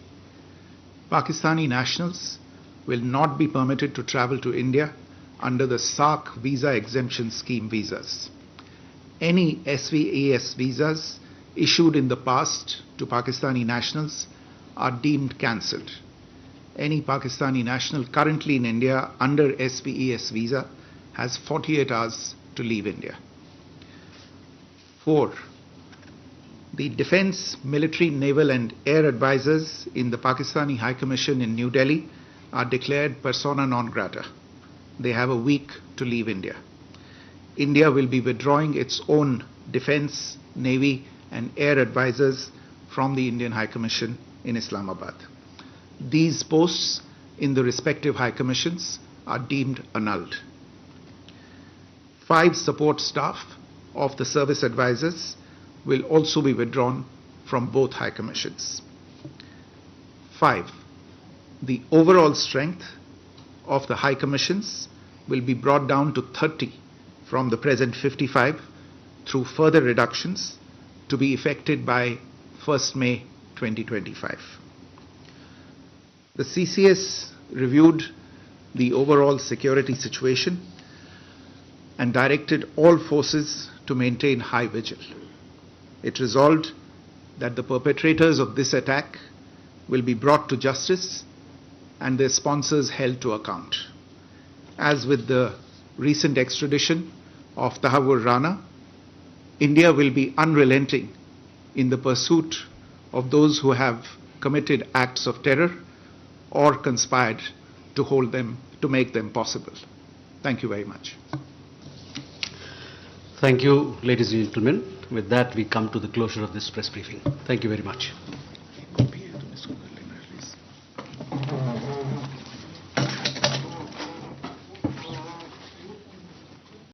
Pakistani nationals will not be permitted to travel to India under the SAARC visa exemption scheme visas. Any SVAS visas issued in the past to Pakistani nationals are deemed cancelled. Any Pakistani national currently in India under SVAS visa has 48 hours to leave India. 4. The Defence, Military, Naval and Air advisors in the Pakistani High Commission in New Delhi are declared persona non grata. They have a week to leave India. India will be withdrawing its own Defence, Navy and Air advisors from the Indian High Commission in Islamabad. These posts in the respective High Commissions are deemed annulled. 5 support staff of the service advisors will also be withdrawn from both High Commissions. 5. The overall strength of the High Commissions will be brought down to 30 from the present 55 through further reductions to be effected by 1st May 2025. The CCS reviewed the overall security situation and directed all forces to maintain high vigil. It resolved that the perpetrators of this attack will be brought to justice and their sponsors held to account. As with the recent extradition of Tahawwur Rana, India will be unrelenting in the pursuit of those who have committed acts of terror or conspired to make them possible. Thank you very much.
Thank you, ladies and gentlemen. With that, we come to the closure of this press briefing. Thank you very much.